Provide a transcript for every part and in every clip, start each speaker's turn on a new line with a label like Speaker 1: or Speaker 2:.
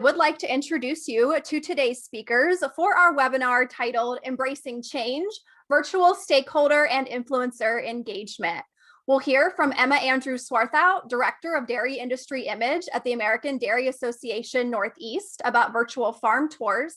Speaker 1: would like to introduce you to today's speakers for our webinar titled Embracing Change, Virtual Stakeholder and Influencer Engagement. We'll hear from Emma Andrew-Swarthout, Director of Dairy Industry Image at the American Dairy Association Northeast, about virtual farm tours.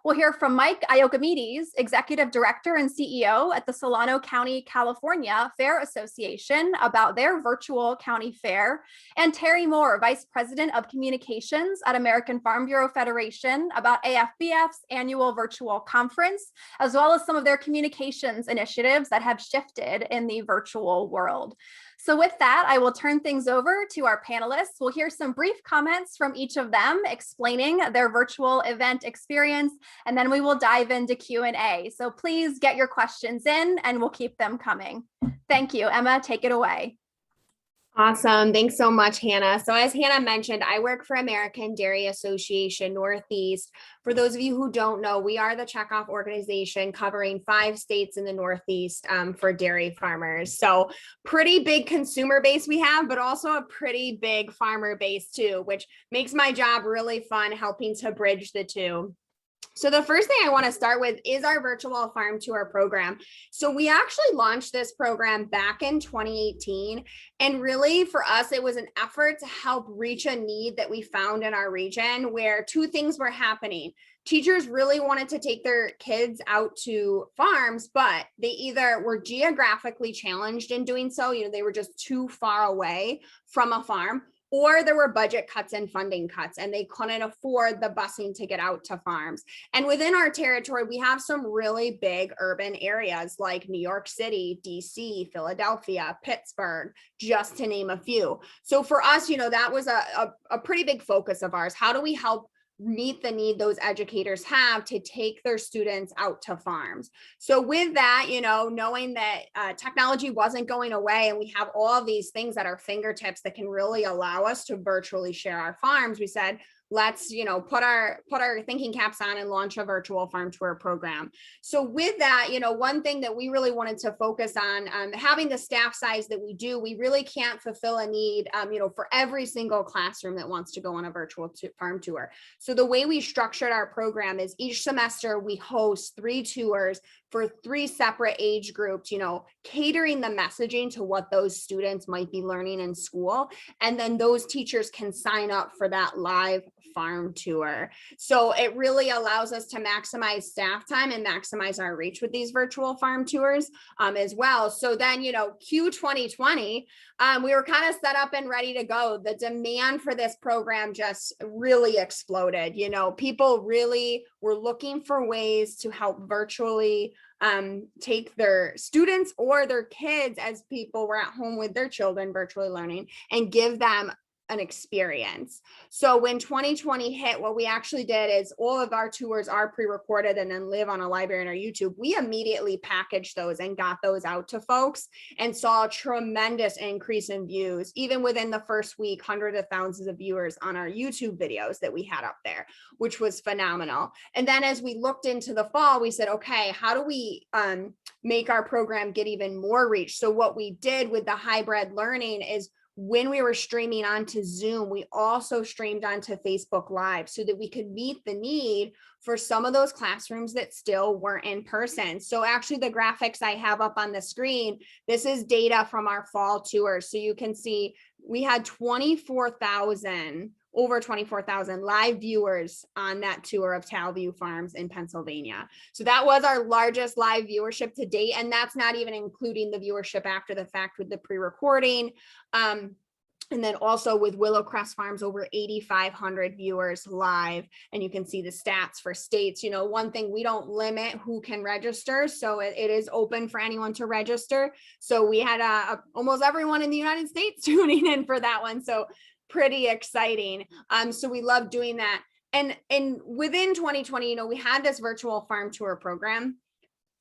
Speaker 1: We'll hear from Mike Ioakimedes, Executive Director and CEO at the Solano County, California Fair Association, about their virtual county fair, and Terri Moore, Vice President of Communications at American Farm Bureau Federation, about AFBF's annual virtual conference, as well as some of their communications initiatives that have shifted in the virtual world. So with that, I will turn things over to our panelists. We'll hear some brief comments from each of them explaining their virtual event experience, and then we will dive into Q&A. So please get your questions in and we'll keep them coming. Thank you. Emma, take it away.
Speaker 2: Awesome. Thanks so much, Hannah. So as Hannah mentioned, I work for American Dairy Association Northeast. For those of you who don't know, we are the checkoff organization covering 5 states in the Northeast for dairy farmers. So pretty big consumer base we have, but also a pretty big farmer base too, which makes my job really fun, helping to bridge the two. So the first thing I want to start with is our virtual farm tour program. So we actually launched this program back in 2018. And really for us, it was an effort to help reach a need that we found in our region where 2 things were happening. Teachers really wanted to take their kids out to farms, but they either were geographically challenged in doing so, they were just too far away from a farm, or there were budget cuts and funding cuts, and they couldn't afford the busing to get out to farms. And within our territory, we have some really big urban areas like New York City, DC, Philadelphia, Pittsburgh, just to name a few. So for us, that was a pretty big focus of ours. How do we help meet the need those educators have to take their students out to farms? So with that, knowing that technology wasn't going away and we have all of these things at our fingertips that can really allow us to virtually share our farms, we said, let's put our thinking caps on and launch a virtual farm tour program. So with that, one thing that we really wanted to focus on, having the staff size that we do, we really can't fulfill a need for every single classroom that wants to go on a virtual farm tour. So the way we structured our program is each semester we host 3 tours for 3 separate age groups, catering the messaging to what those students might be learning in school. And then those teachers can sign up for that live farm tour. So it really allows us to maximize staff time and maximize our reach with these virtual farm tours as well. So then, Q 2020, we were kind of set up and ready to go. The demand for this program just really exploded. People really were looking for ways to help virtually take their students or their kids, as people were at home with their children virtually learning, and give them an experience. So when 2020 hit, what we actually did is all of our tours are pre-recorded and then live on a library on our YouTube. We immediately packaged those and got those out to folks and saw a tremendous increase in views. Even within the first week, hundreds of thousands of viewers on our YouTube videos that we had up there, which was phenomenal. And then as we looked into the fall, we said, okay, how do we make our program get even more reach? So what we did with the hybrid learning is, when we were streaming onto Zoom, we also streamed onto Facebook Live so that we could meet the need for some of those classrooms that still weren't in person. So actually the graphics I have up on the screen, this is data from our fall tour. So you can see we had over 24,000 live viewers on that tour of Talview Farms in Pennsylvania. So that was our largest live viewership to date. And that's not even including the viewership after the fact with the pre-recording. And then also with Willowcrest Farms, over 8,500 viewers live. And you can see the stats for states. One thing, we don't limit who can register. So it is open for anyone to register. So we had almost everyone in the United States tuning in for that one. So pretty exciting. So we love doing that. And within 2020, we had this virtual farm tour program,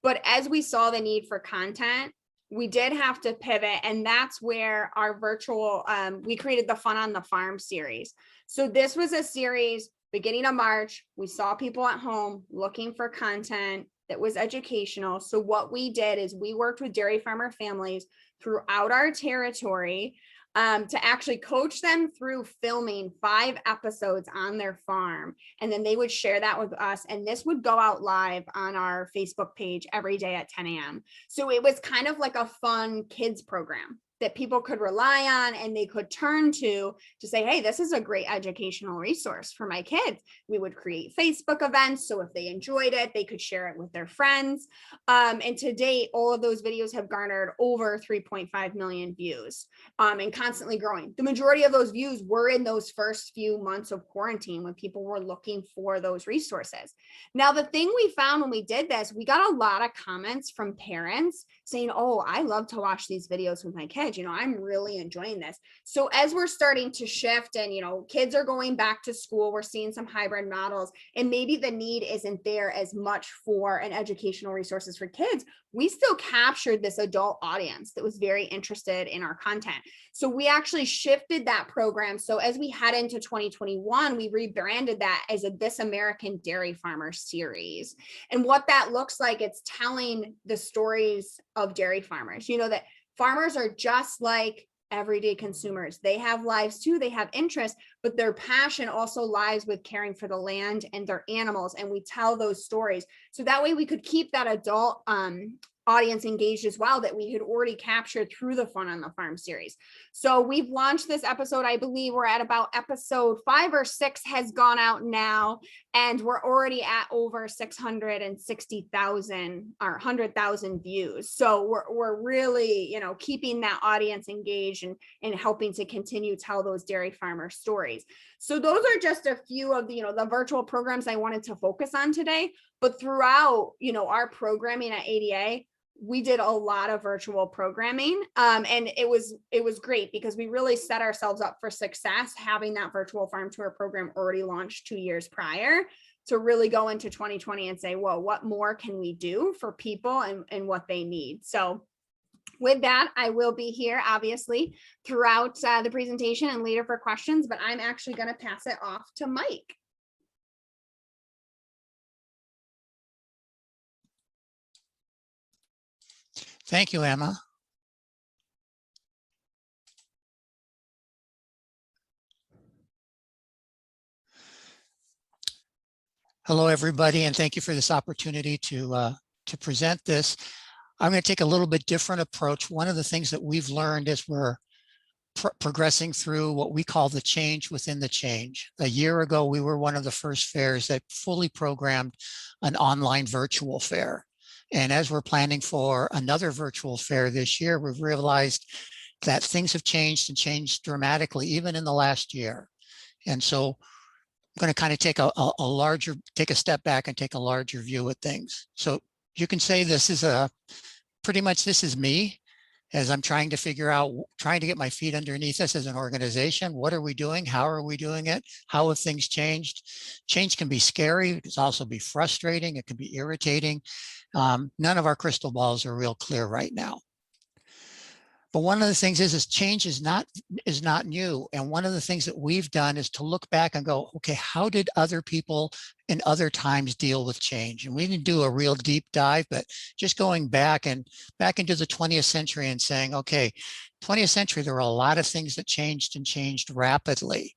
Speaker 2: but as we saw the need for content, we did have to pivot. And that's where our virtual, we created the Fun on the Farm series. So this was a series beginning of March. We saw people at home looking for content that was educational. So what we did is we worked with dairy farmer families throughout our territory to actually coach them through filming 5 episodes on their farm. And then they would share that with us. And this would go out live on our Facebook page every day at 10 a.m. So it was kind of like a fun kids program that people could rely on and they could turn to say, hey, this is a great educational resource for my kids. We would create Facebook events. So if they enjoyed it, they could share it with their friends. And to date, all of those videos have garnered over 3.5 million views and constantly growing. The majority of those views were in those first few months of quarantine when people were looking for those resources. Now, the thing we found when we did this, we got a lot of comments from parents saying, oh, I love to watch these videos with my kids. I'm really enjoying this. So as we're starting to shift and, kids are going back to school, we're seeing some hybrid models, and maybe the need isn't there as much for an educational resources for kids. We still captured this adult audience that was very interested in our content. So we actually shifted that program. So as we head into 2021, we rebranded that as a This American Dairy Farmer series. And what that looks like, it's telling the stories of dairy farmers, that farmers are just like everyday consumers. They have lives too, they have interests, but their passion also lies with caring for the land and their animals. And we tell those stories. So that way we could keep that adult audience engaged as well that we had already captured through the Fun on the Farm series. So we've launched this episode. I believe we're at about episode 5 or 6 has gone out now, and we're already at over 660,000 or 100,000 views. So we're really, keeping that audience engaged and helping to continue tell those dairy farmer stories. So those are just a few of the virtual programs I wanted to focus on today. But throughout, our programming at ADA, we did a lot of virtual programming, and it was great because we really set ourselves up for success having that virtual farm tour program already launched 2 years prior to really go into 2020 and say, whoa, what more can we do for people and what they need? So with that, I will be here obviously throughout the presentation and later for questions, but I'm actually going to pass it off to Mike.
Speaker 3: Thank you, Emma. Hello, everybody, and thank you for this opportunity to present this. I'm going to take a little bit different approach. One of the things that we've learned as we're progressing through what we call the change within the change. A year ago, we were one of the first fairs that fully programmed an online virtual fair. And as we're planning for another virtual fair this year, we've realized that things have changed and changed dramatically, even in the last year. And so I'm going to kind of take take a step back and take a larger view at things. So you can say this is pretty much this is me as I'm trying to get my feet underneath us as an organization. What are we doing? How are we doing it? How have things changed? Change can be scary. It can also be frustrating. It can be irritating. None of our crystal balls are real clear right now. But one of the things is change is not new. And one of the things that we've done is to look back and go, okay, how did other people in other times deal with change? And we didn't do a real deep dive, but just going back into the 20th century and saying, okay, 20th century, there were a lot of things that changed and changed rapidly.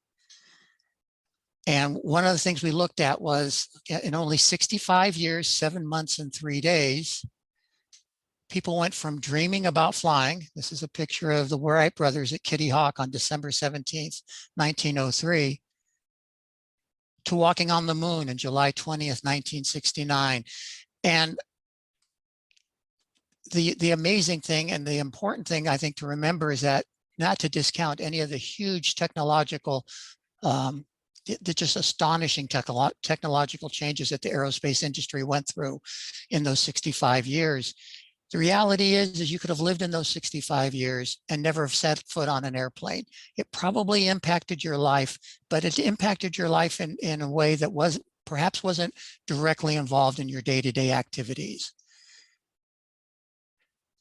Speaker 3: And one of the things we looked at was in only 65 years, 7 months and 3 days, people went from dreaming about flying. This is a picture of the Wright Brothers at Kitty Hawk on December 17th, 1903, to walking on the moon on July 20th, 1969. And the amazing thing and the important thing I think to remember is that not to discount any of the huge technological the just astonishing technological changes that the aerospace industry went through in those 65 years. The reality is you could have lived in those 65 years and never have set foot on an airplane. It probably impacted your life, but it impacted your life in a way that perhaps wasn't directly involved in your day-to-day activities.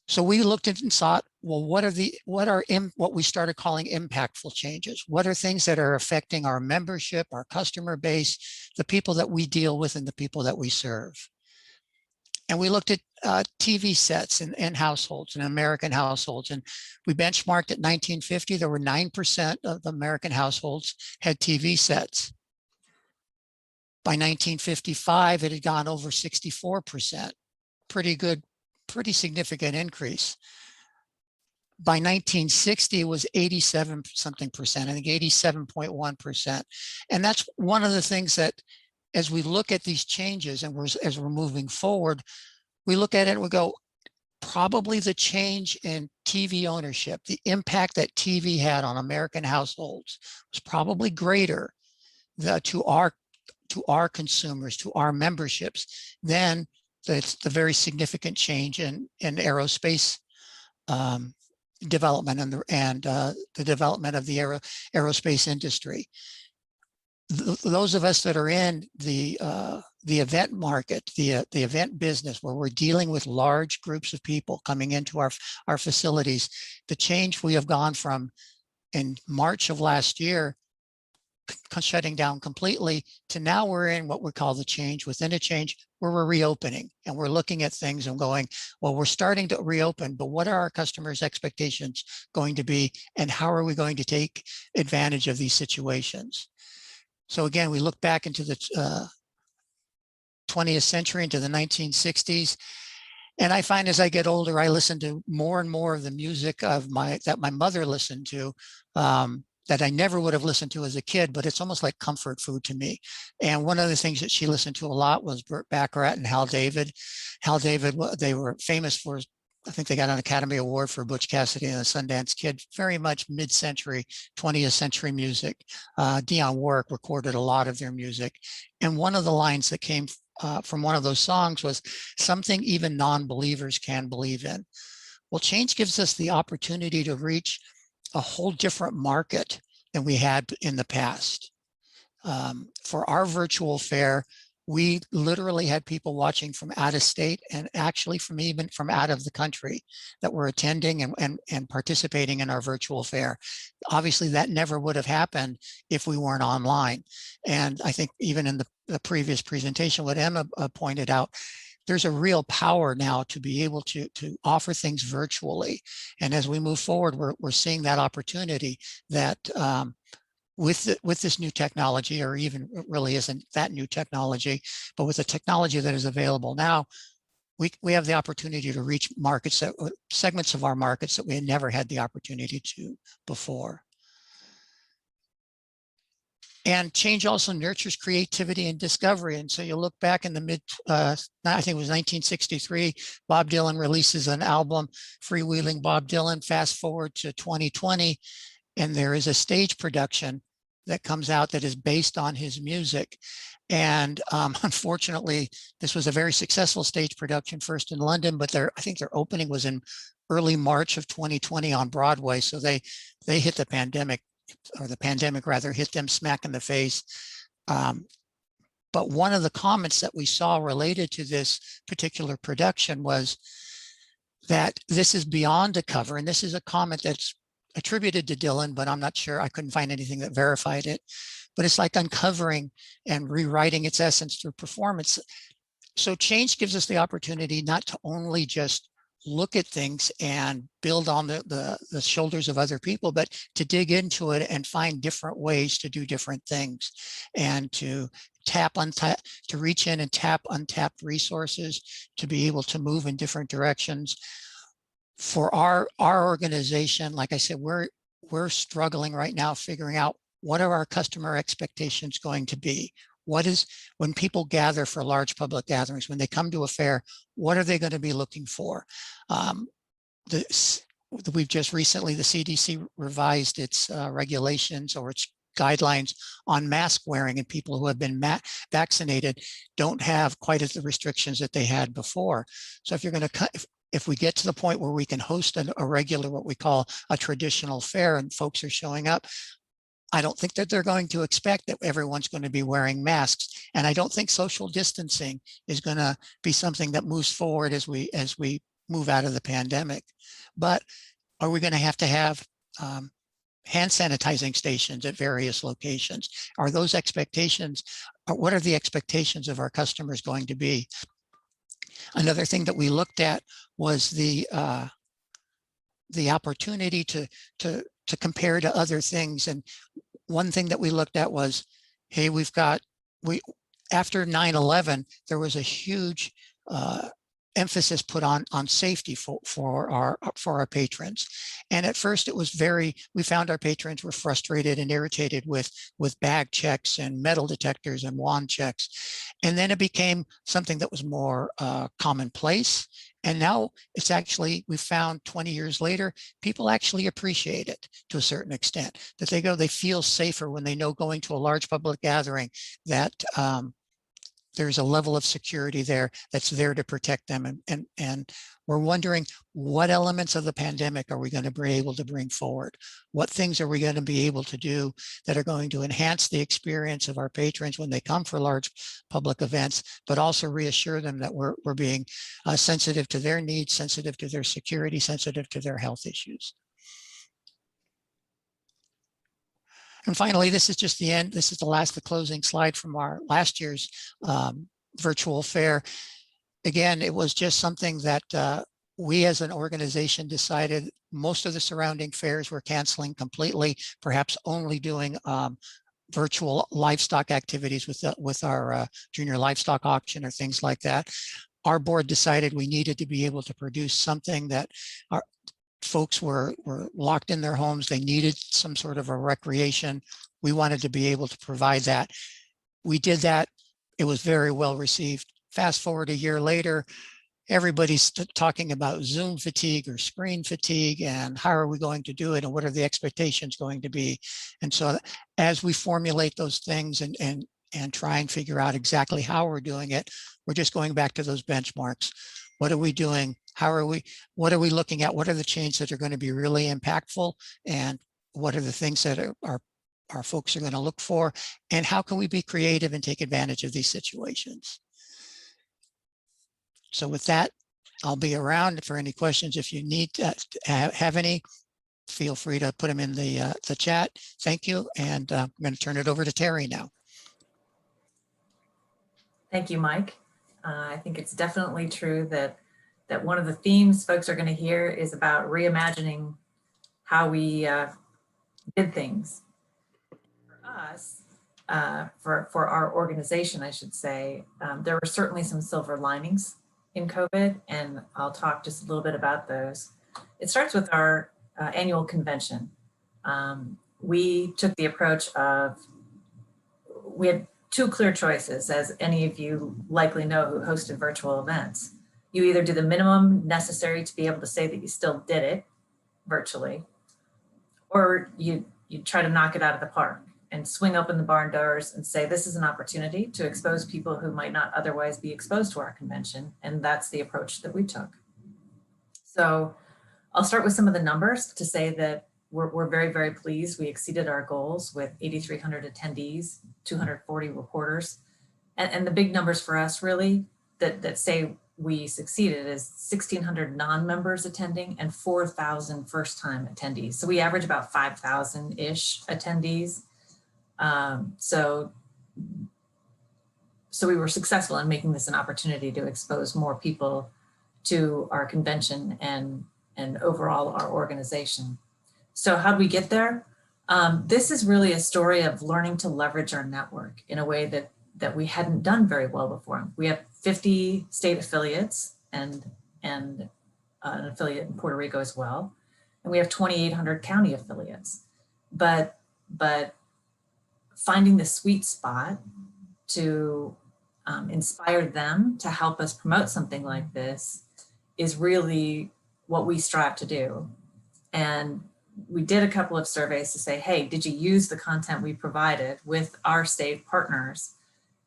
Speaker 3: So we looked at and thought, well, what what we started calling impactful changes? What are things that are affecting our membership, our customer base, the people that we deal with, and the people that we serve? And we looked at TV sets in households, in American households. And we benchmarked at 1950, there were 9% of American households had TV sets. By 1955, it had gone over 64%. Pretty good, pretty significant increase. By 1960, it was 87 something percent, I think 87.1%. And that's one of the things that, as we look at these changes and as we're moving forward, we look at it and we go, probably the change in TV ownership, the impact that TV had on American households was probably greater to our consumers, to our memberships, than the very significant change in aerospace development and the development of the aerospace industry. Those of us that are in the event market, the event business, where we're dealing with large groups of people coming into our facilities, the change we have gone from in March of last year, shutting down completely, to now we're in what we call the change within a change, where we're reopening and we're looking at things and going, well, we're starting to reopen, but what are our customers' expectations going to be, and how are we going to take advantage of these situations? So again, we look back into the 20th century, into the 1960s. And I find as I get older, I listen to more and more of the music that my mother listened to, that I never would have listened to as a kid, but it's almost like comfort food to me. And one of the things that she listened to a lot was Burt Bacharach and Hal David. Hal David, they were famous for, I think they got an Academy Award for Butch Cassidy and the Sundance Kid, very much mid-century, 20th century music. Dionne Warwick recorded a lot of their music. And one of the lines that came from one of those songs was, "Something even non-believers can believe in." Well, change gives us the opportunity to reach a whole different market than we had in the past. For our virtual fair, we literally had people watching from out of state, and actually even from out of the country, that were attending and participating in our virtual fair. Obviously, that never would have happened if we weren't online. And I think even in the previous presentation, what Emma pointed out, there's a real power now to be able to offer things virtually. And as we move forward, we're seeing that opportunity that with this new technology, or even it really isn't that new technology, but with the technology that is available now, we have the opportunity to reach markets, segments of our markets that we had never had the opportunity to before. And change also nurtures creativity and discovery. And so you look back in the I think it was 1963, Bob Dylan releases an album, Freewheeling Bob Dylan. Fast forward to 2020, and there is a stage production that comes out that is based on his music. And unfortunately, this was a very successful stage production, first in London, but I think their opening was in early March of 2020 on Broadway. So they hit the pandemic, or the pandemic rather, hit them smack in the face. But one of the comments that we saw related to this particular production was that this is beyond a cover. And this is a comment that's attributed to Dylan, but I'm not sure, I couldn't find anything that verified it. But it's like uncovering and rewriting its essence through performance. So change gives us the opportunity not to only just look at things and build on the shoulders of other people, but to dig into it and find different ways to do different things, and to to reach in and tap untapped resources, to be able to move in different directions. For our organization, like I said, we're struggling right now figuring out, what are our customer expectations going to be? What is, when people gather for large public gatherings, when they come to a fair, what are they going to be looking for? We've just recently, the CDC revised its regulations, or its guidelines on mask wearing, and people who have been vaccinated don't have quite as the restrictions that they had before. So if we get to the point where we can host a regular, what we call a traditional fair, and folks are showing up, I don't think that they're going to expect that everyone's going to be wearing masks. And I don't think social distancing is going to be something that moves forward as we move out of the pandemic. But are we going to have hand sanitizing stations at various locations? Are those expectations, what are the expectations of our customers going to be? Another thing that we looked at was the opportunity to compare to other things. And one thing that we looked at was, hey, after 9/11, there was a huge emphasis put on safety for our patrons. And at first it was we found our patrons were frustrated and irritated with bag checks and metal detectors and wand checks. And then it became something that was more commonplace. And now it's actually, we found 20 years later, people actually appreciate it to a certain extent, that they feel safer when they know going to a large public gathering that there's a level of security there that's there to protect them. And we're wondering, what elements of the pandemic are we going to be able to bring forward? What things are we going to be able to do that are going to enhance the experience of our patrons when they come for large public events, but also reassure them that we're being sensitive to their needs, sensitive to their security, sensitive to their health issues. And finally, this is just the end. This is the closing slide from our last year's virtual fair. Again, it was just something that we as an organization decided. Most of the surrounding fairs were canceling completely, perhaps only doing virtual livestock activities with our junior livestock auction or things like that. Our board decided we needed to be able to produce something that our folks were locked in their homes. They needed some sort of a recreation. We wanted to be able to provide that. We did that. It was very well received. Fast forward a year later, everybody's talking about Zoom fatigue or screen fatigue, and how are we going to do it, and what are the expectations going to be? And so as we formulate those things and try and figure out exactly how we're doing it, we're just going back to those benchmarks. What are we doing? What are we looking at? What are the changes that are going to be really impactful? And what are the things that our folks are going to look for? And how can we be creative and take advantage of these situations? So with that, I'll be around for any questions. If you need to have any, feel free to put them in the chat. Thank you. And I'm going to turn it over to Terri now.
Speaker 4: Thank you, Mike. I think it's definitely true that one of the themes folks are going to hear is about reimagining how we did things. For us, for our organization, I should say, there were certainly some silver linings in COVID, and I'll talk just a little bit about those. It starts with our annual convention. We took the approach of, we had two clear choices, as any of you likely know who hosted virtual events. You either do the minimum necessary to be able to say that you still did it virtually, or you try to knock it out of the park and swing open the barn doors and say, this is an opportunity to expose people who might not otherwise be exposed to our convention. And that's the approach that we took. So I'll start with some of the numbers to say that we're very, very pleased. We exceeded our goals with 8,300 attendees, 240 reporters. And the big numbers for us really that say we succeeded is 1,600 non-members attending and 4,000 first-time attendees. So we average about 5,000-ish attendees. So we were successful in making this an opportunity to expose more people to our convention and overall our organization. So how'd we get there? This is really a story of learning to leverage our network in a way that we hadn't done very well before. We have 50 state affiliates and an affiliate in Puerto Rico as well. And we have 2,800 county affiliates. But finding the sweet spot to inspire them to help us promote something like this is really what we strive to do. And we did a couple of surveys to say, hey, did you use the content we provided with our state partners?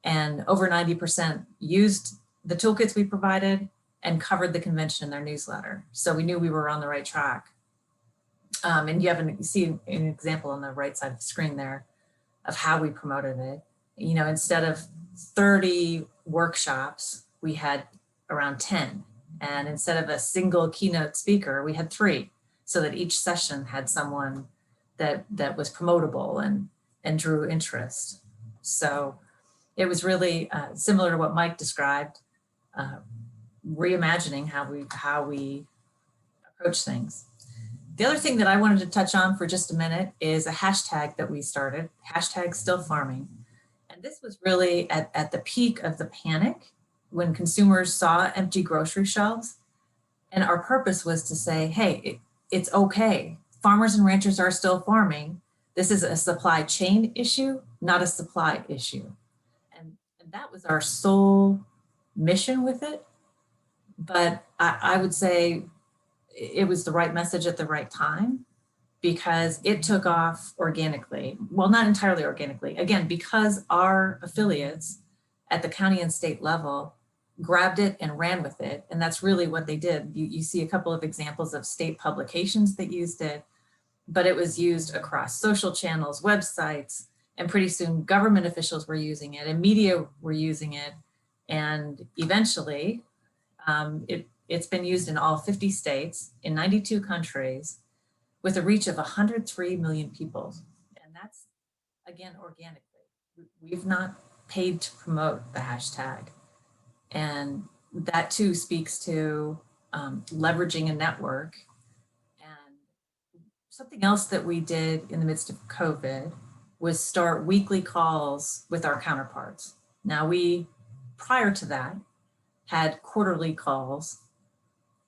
Speaker 4: And over 90% used the toolkits we provided and covered the convention in their newsletter. So we knew we were on the right track. And you see an example on the right side of the screen there of how we promoted it. You know, instead of 30 workshops, we had around 10. And instead of a single keynote speaker, we had 3, so that each session had someone that was promotable and drew interest. So it was really similar to what Mike described. reimagining how we approach things. The other thing that I wanted to touch on for just a minute is a hashtag that we started, hashtag still farming. And this was really at the peak of the panic when consumers saw empty grocery shelves. And our purpose was to say, hey, it's okay. Farmers and ranchers are still farming. This is a supply chain issue, not a supply issue. And that was our sole mission with it. But I would say it was the right message at the right time because it took off organically. Well, not entirely organically. Again, because our affiliates at the county and state level grabbed it and ran with it. And that's really what they did. You see a couple of examples of state publications that used it, but it was used across social channels, websites, and pretty soon government officials were using it and media were using it. And eventually it's been used in all 50 states, in 92 countries, with a reach of 103 million people. And that's, again, organically. We've not paid to promote the hashtag. And that too speaks to leveraging a network. And something else that we did in the midst of COVID was start weekly calls with our counterparts. Now we, prior to that, had quarterly calls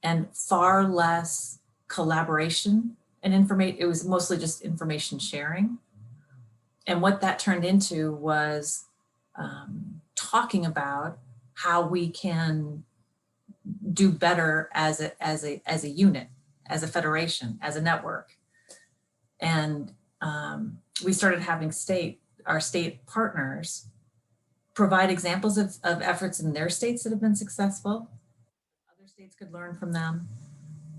Speaker 4: and far less collaboration and it was mostly just information sharing. And what that turned into was talking about how we can do better as a unit, as a federation, as a network. And we started having our state partners provide examples of efforts in their states that have been successful. Other states could learn from them,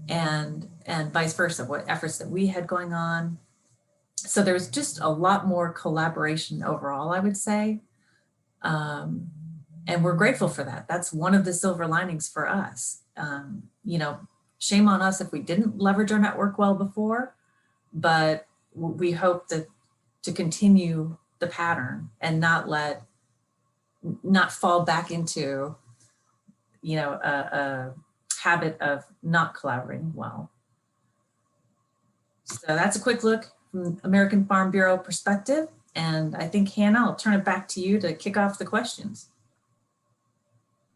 Speaker 4: and vice versa, what efforts that we had going on. So there's just a lot more collaboration overall, I would say. And we're grateful for that. That's one of the silver linings for us. Shame on us if we didn't leverage our network well before, but we hope that to continue the pattern and not fall back into, a habit of not collaborating well. So that's a quick look from American Farm Bureau perspective. And I think, Hannah, I'll turn it back to you to kick off the questions.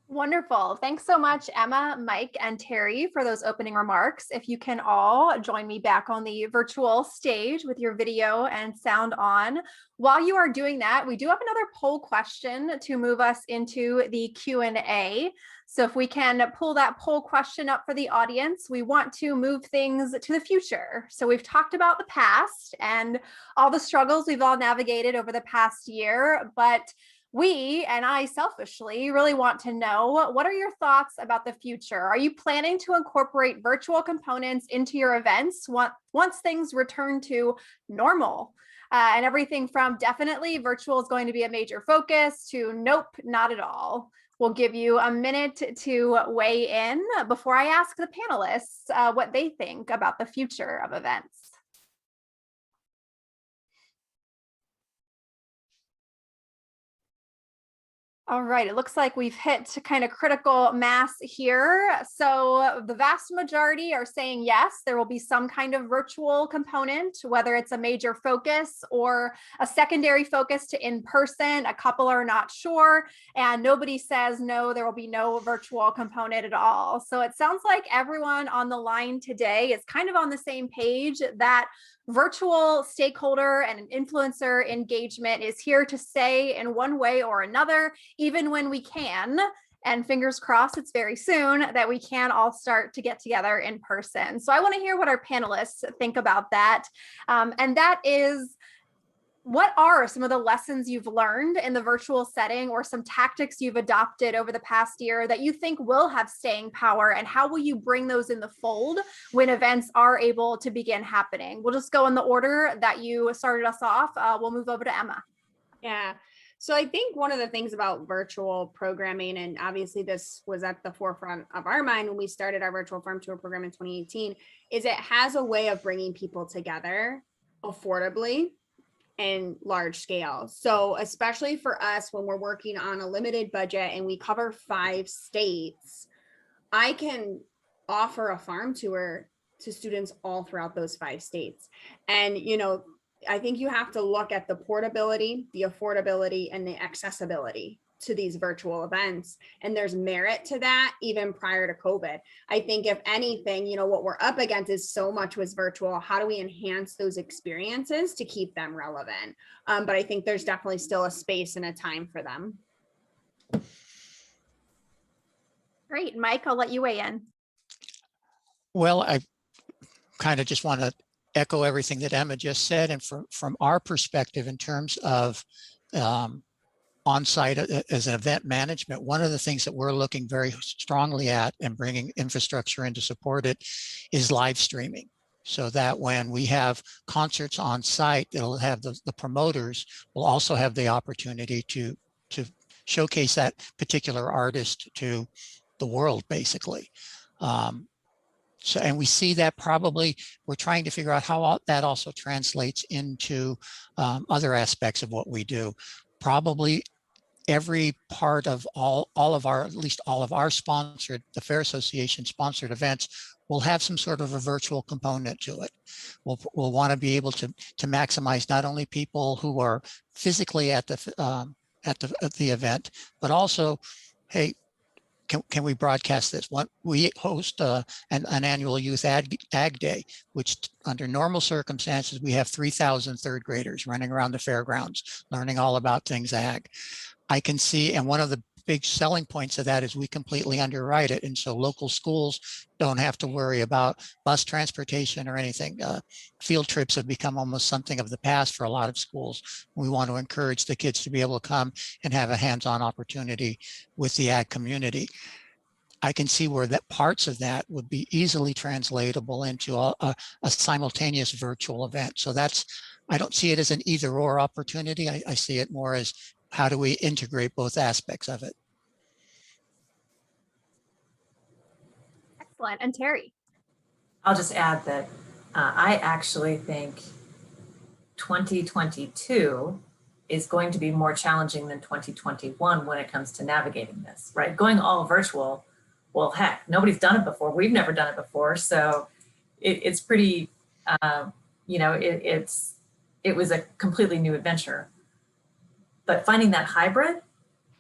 Speaker 1: Wonderful. Thanks so much, Emma, Mike, and Terri for those opening remarks. If you can all join me back on the virtual stage with your video and sound on. While you are doing that, we do have another poll question to move us into the Q&A. So if we can pull that poll question up for the audience, we want to move things to the future. So we've talked about the past and all the struggles we've all navigated over the past year, but we, and I selfishly, really want to know, what are your thoughts about the future? Are you planning to incorporate virtual components into your events once things return to normal? And everything from definitely virtual is going to be a major focus to nope, not at all. We'll give you a minute to weigh in before I ask the panelists what they think about the future of events. All right, it looks like we've hit kind of critical mass here. So the vast majority are saying yes, there will be some kind of virtual component, whether it's a major focus or a secondary focus to in-person. A couple are not sure, and nobody says no, there will be no virtual component at all. So it sounds like everyone on the line today is kind of on the same page that virtual stakeholder and influencer engagement is here to stay in one way or another, even when we can, and fingers crossed it's very soon, that we can all start to get together in person. So I want to hear what our panelists think about that. And that is, what are some of the lessons you've learned in the virtual setting or some tactics you've adopted over the past year that you think will have staying power, and how will you bring those in the fold when events are able to begin happening? We'll just go in the order that you started us off. We'll move over to Emma.
Speaker 2: Yeah. So I think one of the things about virtual programming, and obviously this was at the forefront of our mind when we started our virtual farm tour program in 2018, is it has a way of bringing people together affordably and large scale. So especially for us, when we're working on a limited budget and we cover 5 states, I can offer a farm tour to students all throughout those 5 states. And, I think you have to look at the portability, the affordability, and the accessibility to these virtual events. And there's merit to that even prior to COVID. I think if anything, what we're up against is so much was virtual. How do we enhance those experiences to keep them relevant? But I think there's definitely still a space and a time for them.
Speaker 1: Great. Mike, I'll let you weigh in.
Speaker 3: Well, I kind of just want to echo everything that Emma just said. And from our perspective, in terms of on-site as an event management, one of the things that we're looking very strongly at and bringing infrastructure in to support it is live streaming. So that when we have concerts on site, it'll have the promoters will also have the opportunity to showcase that particular artist to the world, basically. So, and we see that probably we're trying to figure out how that also translates into other aspects of what we do. Probably every part of all of our, at least all of our sponsored, the Fair Association sponsored events will have some sort of a virtual component to it. We'll want to be able to maximize not only people who are physically at the event, but also, hey, can we broadcast this? We host an annual Youth Ag Day, which under normal circumstances, we have 3,000 third graders running around the fairgrounds, learning all about things ag. I can see, and one of the big selling points of that is we completely underwrite it. And so local schools don't have to worry about bus transportation or anything. Field trips have become almost something of the past for a lot of schools. We want to encourage the kids to be able to come and have a hands-on opportunity with the ag community. I can see where that parts of that would be easily translatable into a simultaneous virtual event. So I don't see it as an either or opportunity. I see it more as how do we integrate both aspects of it?
Speaker 1: Excellent. And Terri.
Speaker 4: I'll just add that I actually think 2022 is going to be more challenging than 2021 when it comes to navigating this, right? Going all virtual, well, heck, nobody's done it before. We've never done it before. So it's pretty, it was a completely new adventure. But finding that hybrid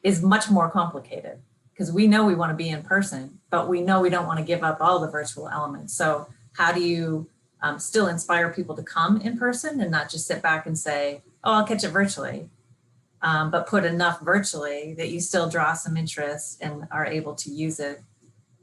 Speaker 4: is much more complicated because we know we want to be in person, but we know we don't want to give up all the virtual elements. So how do you still inspire people to come in person and not just sit back and say, oh, I'll catch it virtually, but put enough virtually that you still draw some interest and are able to use it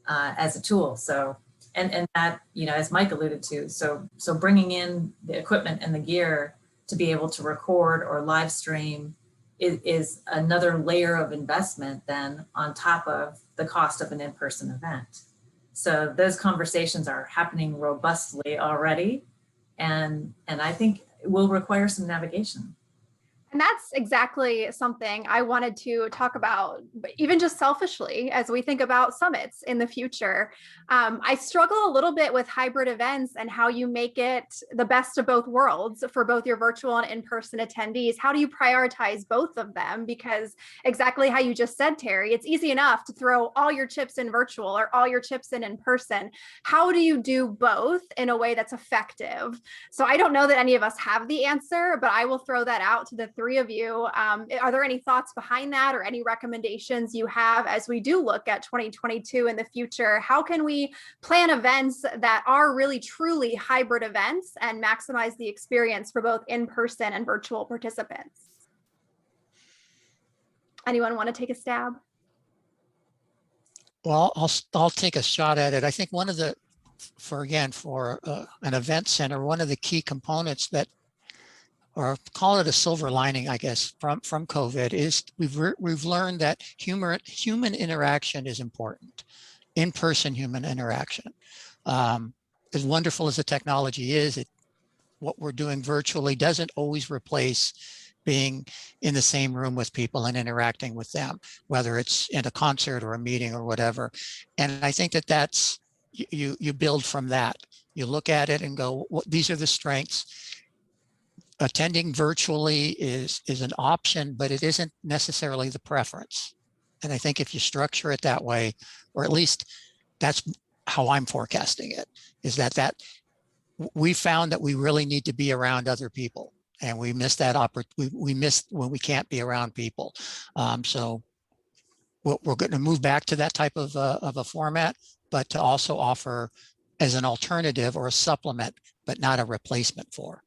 Speaker 4: as a tool. So, and that, as Mike alluded to, so bringing in the equipment and the gear to be able to record or live stream is another layer of investment then on top of the cost of an in-person event. So those conversations are happening robustly already. And I think it will require some navigation.
Speaker 1: And that's exactly something I wanted to talk about, even just selfishly, as we think about summits in the future. I struggle a little bit with hybrid events and how you make it the best of both worlds for both your virtual and in-person attendees. How do you prioritize both of them? Because exactly how you just said, Terri, it's easy enough to throw all your chips in virtual or all your chips in person. How do you do both in a way that's effective? So I don't know that any of us have the answer, but I will throw that out to the three of you. Are there any thoughts behind that or any recommendations you have as we do look at 2022 in the future? How can we plan events that are really truly hybrid events and maximize the experience for both in-person and virtual participants? Anyone want to take a stab?
Speaker 3: Well, I'll take a shot at it. I think one of the, for an event center, one of the key components that, or call it a silver lining, I guess, from COVID is we've learned that human interaction is important, in-person human interaction. As wonderful as the technology is, what we're doing virtually doesn't always replace being in the same room with people and interacting with them, whether it's in a concert or a meeting or whatever. And I think that's, you build from that. You look at it and go, well, these are the strengths. Attending virtually is an option, but it isn't necessarily the preference. And I think if you structure it that way, or at least that's how I'm forecasting it, is that we found that we really need to be around other people, and we miss that we miss when we can't be around people. So we're going to move back to that type of a format, but to also offer as an alternative or a supplement, but not a replacement for.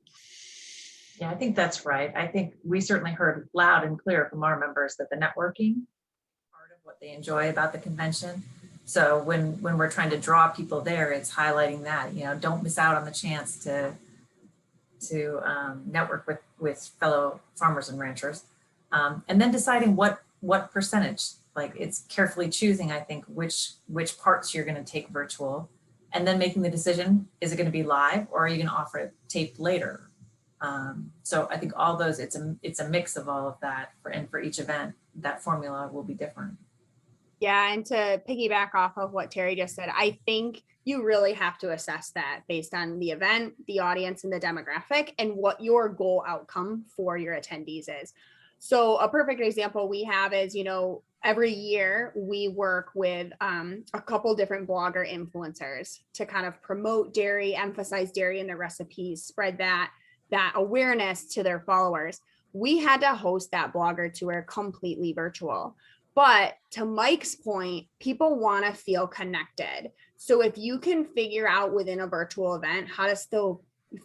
Speaker 4: Yeah, I think that's right. I think we certainly heard loud and clear from our members that the networking part of what they enjoy about the convention. So when we're trying to draw people there, it's highlighting that, you know, don't miss out on the chance to network with fellow farmers and ranchers, and then deciding what percentage. Like, it's carefully choosing, I think, which parts you're going to take virtual, and then making the decision: is it going to be live, or are you going to offer it taped later? So I think all those, it's a mix of all of that, and for each event, that formula will be different.
Speaker 2: Yeah, and to piggyback off of what Terri just said, I think you really have to assess that based on the event, the audience, and the demographic, and what your goal outcome for your attendees is. So a perfect example we have is, you know, every year we work with a couple different blogger influencers to kind of promote dairy, emphasize dairy in their recipes, spread that awareness to their followers. We had to host that blogger tour completely virtual. But to Mike's point, people want to feel connected. So if you can figure out within a virtual event how to still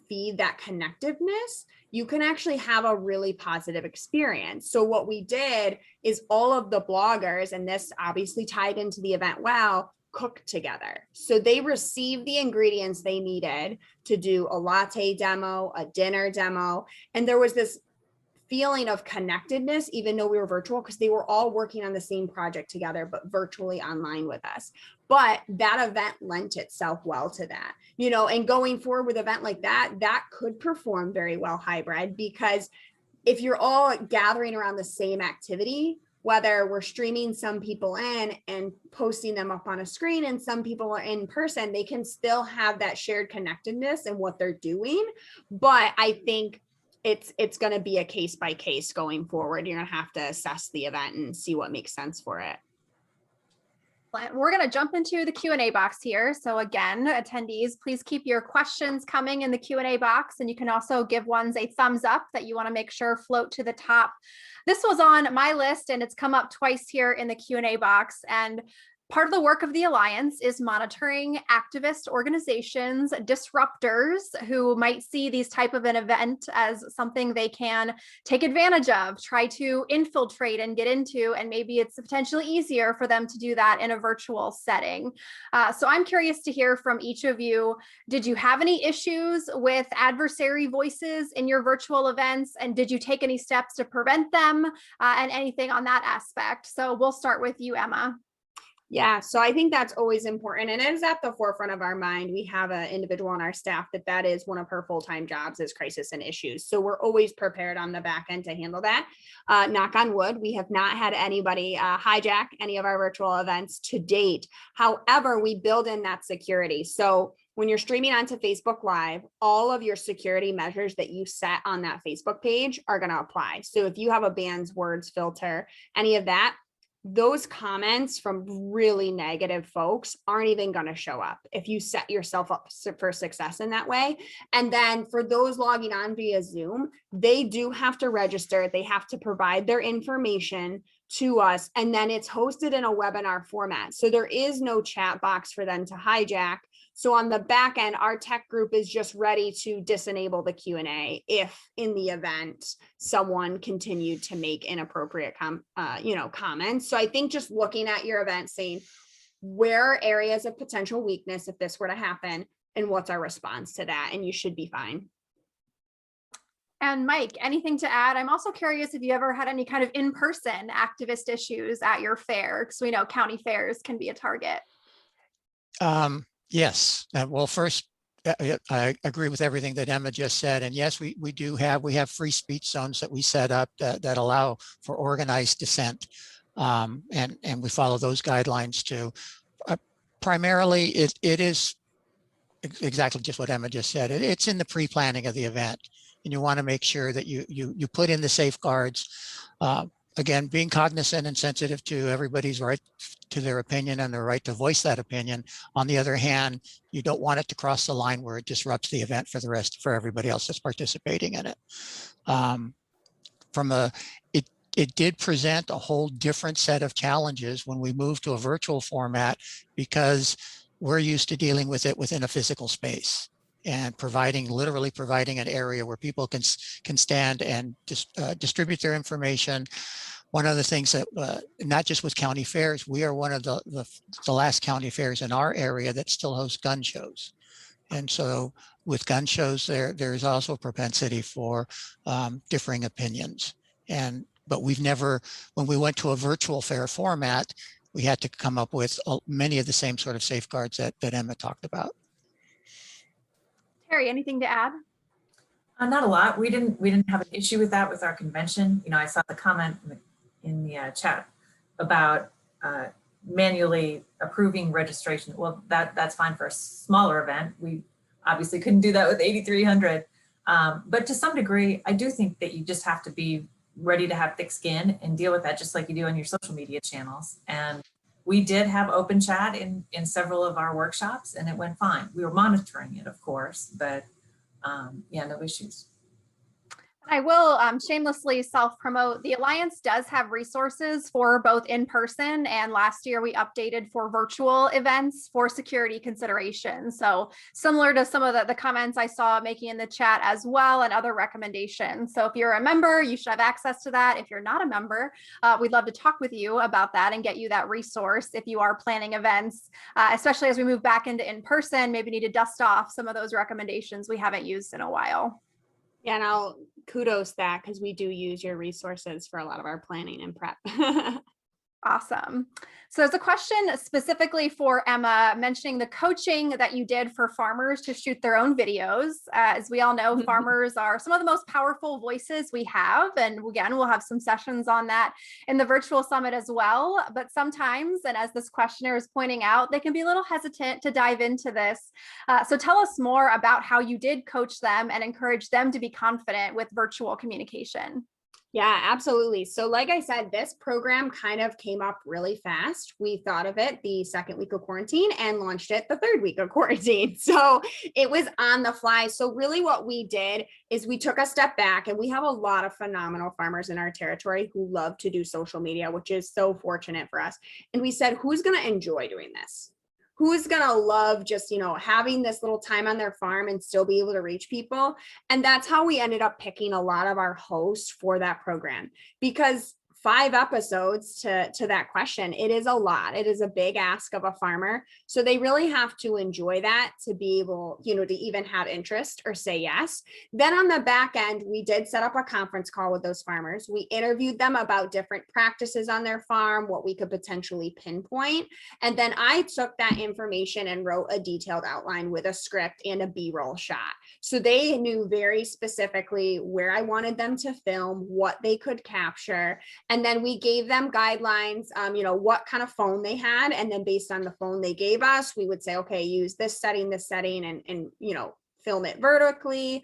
Speaker 2: feed that connectiveness, you can actually have a really positive experience. So what we did is all of the bloggers, and this obviously tied into the event well, cooked together. So they received the ingredients they needed to do a latte demo, a dinner demo, and there was this feeling of connectedness, even though we were virtual, because they were all working on the same project together, but virtually online with us. But that event lent itself well to that, you know, and going forward with an event like that, that could perform very well hybrid, because if you're all gathering around the same activity, whether we're streaming some people in and posting them up on a screen and some people are in person, they can still have that shared connectedness in what they're doing. But I think it's going to be a case by case going forward. You're going to have to assess the event and see what makes sense for it.
Speaker 1: We're going to jump into the Q&A box here. So again, attendees, please keep your questions coming in the Q&A box, and you can also give ones a thumbs up that you want to make sure float to the top. This was on my list, and it's come up twice here in the Q&A box. And part of the work of the Alliance is monitoring activist organizations, disruptors who might see these type of an event as something they can take advantage of, try to infiltrate and get into, and maybe it's potentially easier for them to do that in a virtual setting. So I'm curious to hear from each of you. Did you have any issues with adversary voices in your virtual events, and did you take any steps to prevent them, and anything on that aspect? So we'll start with you, Emma.
Speaker 2: Yeah, so I think that's always important, and it is at the forefront of our mind. We have an individual on our staff that is one of her full-time jobs, is crisis and issues. So we're always prepared on the back end to handle that. Knock on wood, we have not had anybody hijack any of our virtual events to date. However, we build in that security. So when you're streaming onto Facebook Live, all of your security measures that you set on that Facebook page are going to apply. So if you have a bans words filter, any of that, those comments from really negative folks aren't even going to show up if you set yourself up for success in that way. And then for those logging on via Zoom, they do have to register. They have to provide their information to us, and then it's hosted in a webinar format. So there is no chat box for them to hijack. So on the back end, our tech group is just ready to disenable the Q&A if in the event someone continued to make inappropriate comments. So I think just looking at your event, saying where are areas of potential weakness if this were to happen, and what's our response to that, and you should be fine.
Speaker 1: And Mike, anything to add? I'm also curious if you ever had any kind of in-person activist issues at your fair, because we know county fairs can be a target.
Speaker 3: Yes. Well, first, I agree with everything that Emma just said. And yes, we have free speech zones that we set up that allow for organized dissent. And we follow those guidelines too. Primarily, it is exactly just what Emma just said. It's in the pre-planning of the event, and you want to make sure that you put in the safeguards. again, being cognizant and sensitive to everybody's right to their opinion and their right to voice that opinion. On the other hand, you don't want it to cross the line where it disrupts the event for everybody else that's participating in it. It did present a whole different set of challenges when we moved to a virtual format, because we're used to dealing with it within a physical space and literally providing an area where people can stand and distribute their information. One of the things that, not just with county fairs, we are one of the last county fairs in our area that still hosts gun shows. And so with gun shows, there's also a propensity for differing opinions. But we've never, when we went to a virtual fair format, we had to come up with many of the same sort of safeguards that Emma talked about.
Speaker 1: Terri, anything to add?
Speaker 4: Not a lot. We didn't have an issue with that with our convention. You know, I saw the comment in the chat about manually approving registration. Well, that's fine for a smaller event. We obviously couldn't do that with 8,300. But to some degree, I do think that you just have to be ready to have thick skin and deal with that just like you do on your social media channels. And we did have open chat in several of our workshops, and it went fine. We were monitoring it, of course, but yeah, no issues.
Speaker 1: I will shamelessly self-promote. The Alliance does have resources for both in-person, and last year we updated for virtual events for security considerations. So similar to some of the comments I saw making in the chat as well, and other recommendations. So if you're a member, you should have access to that. If you're not a member, we'd love to talk with you about that and get you that resource if you are planning events, especially as we move back into in-person, maybe need to dust off some of those recommendations we haven't used in a while.
Speaker 2: Yeah, and I'll kudos that, because we do use your resources for a lot of our planning and prep.
Speaker 1: Awesome. So there's a question specifically for Emma mentioning the coaching that you did for farmers to shoot their own videos. As we all know, farmers are some of the most powerful voices we have. And again, we'll have some sessions on that in the virtual summit as well. But sometimes, and as this questioner is pointing out, they can be a little hesitant to dive into this. So tell us more about how you did coach them and encourage them to be confident with virtual communication.
Speaker 2: Yeah, absolutely. So like I said, this program kind of came up really fast. We thought of it the second week of quarantine and launched it the third week of quarantine. So it was on the fly. So really what we did is we took a step back, and we have a lot of phenomenal farmers in our territory who love to do social media, which is so fortunate for us. And we said, who's going to enjoy doing this? Who's going to love just, having this little time on their farm and still be able to reach people? And that's how we ended up picking a lot of our hosts for that program, because 5 episodes to that question, it is a lot. It is a big ask of a farmer. So they really have to enjoy that to be able, to even have interest or say yes. Then on the back end, we did set up a conference call with those farmers. We interviewed them about different practices on their farm, what we could potentially pinpoint. And then I took that information and wrote a detailed outline with a script and a B-roll shot. So they knew very specifically where I wanted them to film, what they could capture. And then we gave them guidelines, what kind of phone they had. And then based on the phone they gave us, we would say, okay, use this setting, and film it vertically.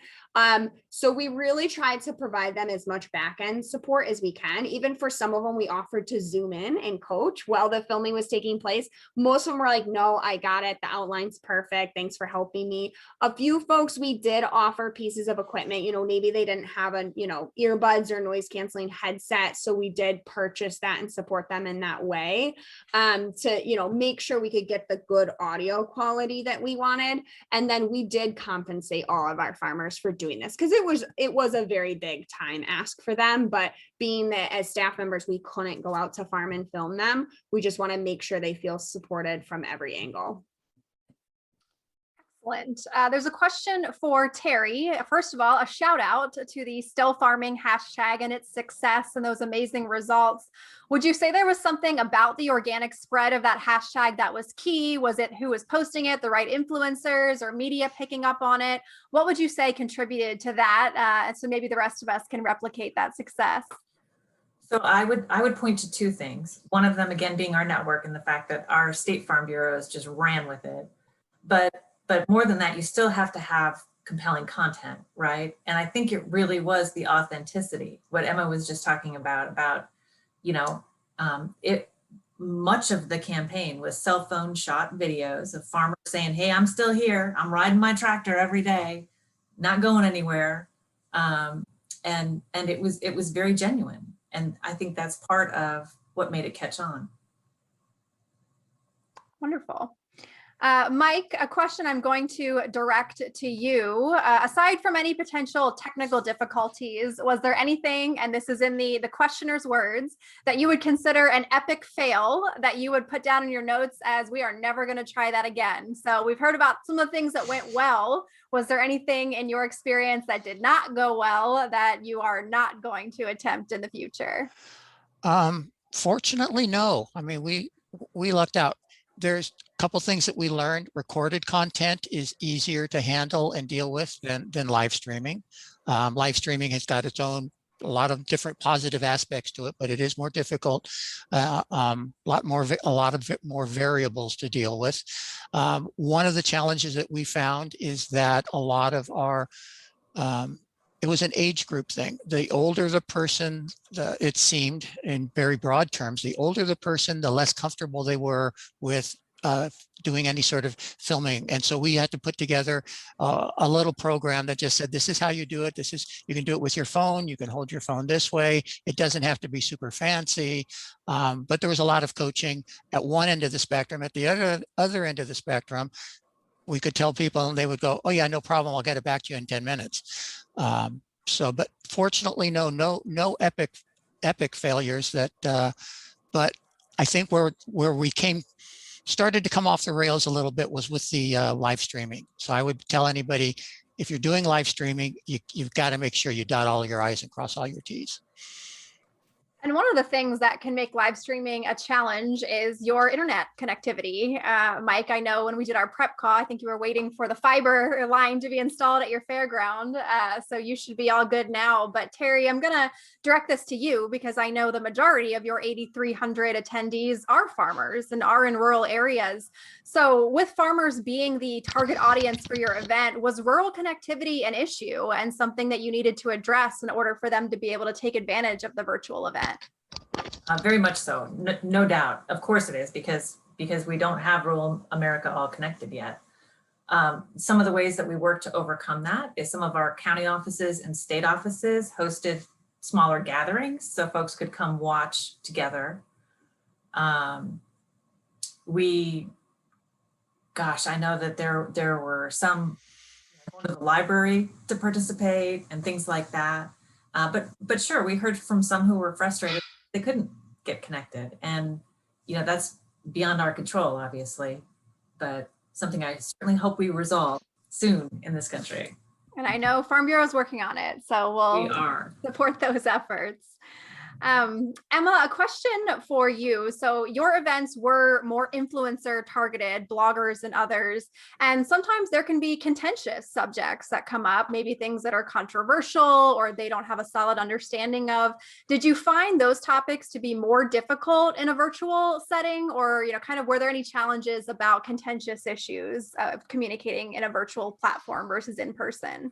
Speaker 2: So we really tried to provide them as much back-end support as we can. Even for some of them, we offered to zoom in and coach while the filming was taking place. Most of them were like, no, I got it. The outline's perfect. Thanks for helping me. A few folks, we did offer pieces of equipment. Maybe they didn't have earbuds or noise canceling headset. So we did purchase that and support them in that way to, make sure we could get the good audio quality that we wanted. And then we did compensate all of our farmers for doing this, because it was a very big time ask for them. But being that as staff members, we couldn't go out to farm and film them, we just want to make sure they feel supported from every angle.
Speaker 1: Excellent. There's a question for Terri. First of all, a shout out to the Still Farming hashtag and its success and those amazing results. Would you say there was something about the organic spread of that hashtag that was key? Was it who was posting it, the right influencers or media picking up on it? What would you say contributed to that? And so maybe the rest of us can replicate that success.
Speaker 4: So I would point to 2 things. One of them, again, being our network and the fact that our state farm bureaus just ran with it. But more than that, you still have to have compelling content, right? And I think it really was the authenticity, what Emma was just talking about much of the campaign was cell phone shot videos of farmers saying, hey, I'm still here. I'm riding my tractor every day, not going anywhere. And it was very genuine. And I think that's part of what made it catch on.
Speaker 1: Wonderful. Mike, a question I'm going to direct to you. Aside from any potential technical difficulties, was there anything, and this is in the questioner's words, that you would consider an epic fail that you would put down in your notes as we are never going to try that again? So we've heard about some of the things that went well. Was there anything in your experience that did not go well that you are not going to attempt in the future?
Speaker 3: Fortunately, no. I mean, we lucked out. There's a couple things that we learned. Recorded content is easier to handle and deal with than live streaming. Live streaming has got its own, a lot of different positive aspects to it, but it is more difficult, a lot more variables to deal with. One of the challenges that we found is that a lot of our, it was an age group thing. The older the person, it seemed in very broad terms, the older the person, the less comfortable they were with doing any sort of filming. And so we had to put together a little program that just said, this is how you do it. You can do it with your phone. You can hold your phone this way. It doesn't have to be super fancy. But there was a lot of coaching at one end of the spectrum. At the other end of the spectrum, we could tell people and they would go, oh yeah, no problem. I'll get it back to you in 10 minutes. But fortunately, no epic failures but I think where we started to come off the rails a little bit was with the live streaming. So I would tell anybody, if you're doing live streaming, you've got to make sure you dot all your I's and cross all your T's.
Speaker 1: And one of the things that can make live streaming a challenge is your internet connectivity. Mike, I know when we did our prep call, I think you were waiting for the fiber line to be installed at your fairground. So you should be all good now. But Terri, I'm going to direct this to you because I know the majority of your 8,300 attendees are farmers and are in rural areas. So with farmers being the target audience for your event, was rural connectivity an issue and something that you needed to address in order for them to be able to take advantage of the virtual event?
Speaker 4: Very much so, no doubt. Of course it is, because we don't have rural America all connected yet. Some of the ways that we work to overcome that is some of our county offices and state offices hosted smaller gatherings so folks could come watch together. I know that there were some going to the library to participate and things like that. But sure, we heard from some who were frustrated they couldn't get connected, and that's beyond our control, obviously, but something I certainly hope we resolve soon in this country.
Speaker 1: And I know Farm Bureau is working on it, so we'll support those efforts. Emma, a question for you. So your events were more influencer targeted, bloggers and others, and sometimes there can be contentious subjects that come up, maybe things that are controversial or they don't have a solid understanding of. Did you find those topics to be more difficult in a virtual setting, or kind of were there any challenges about contentious issues of communicating in a virtual platform versus in person?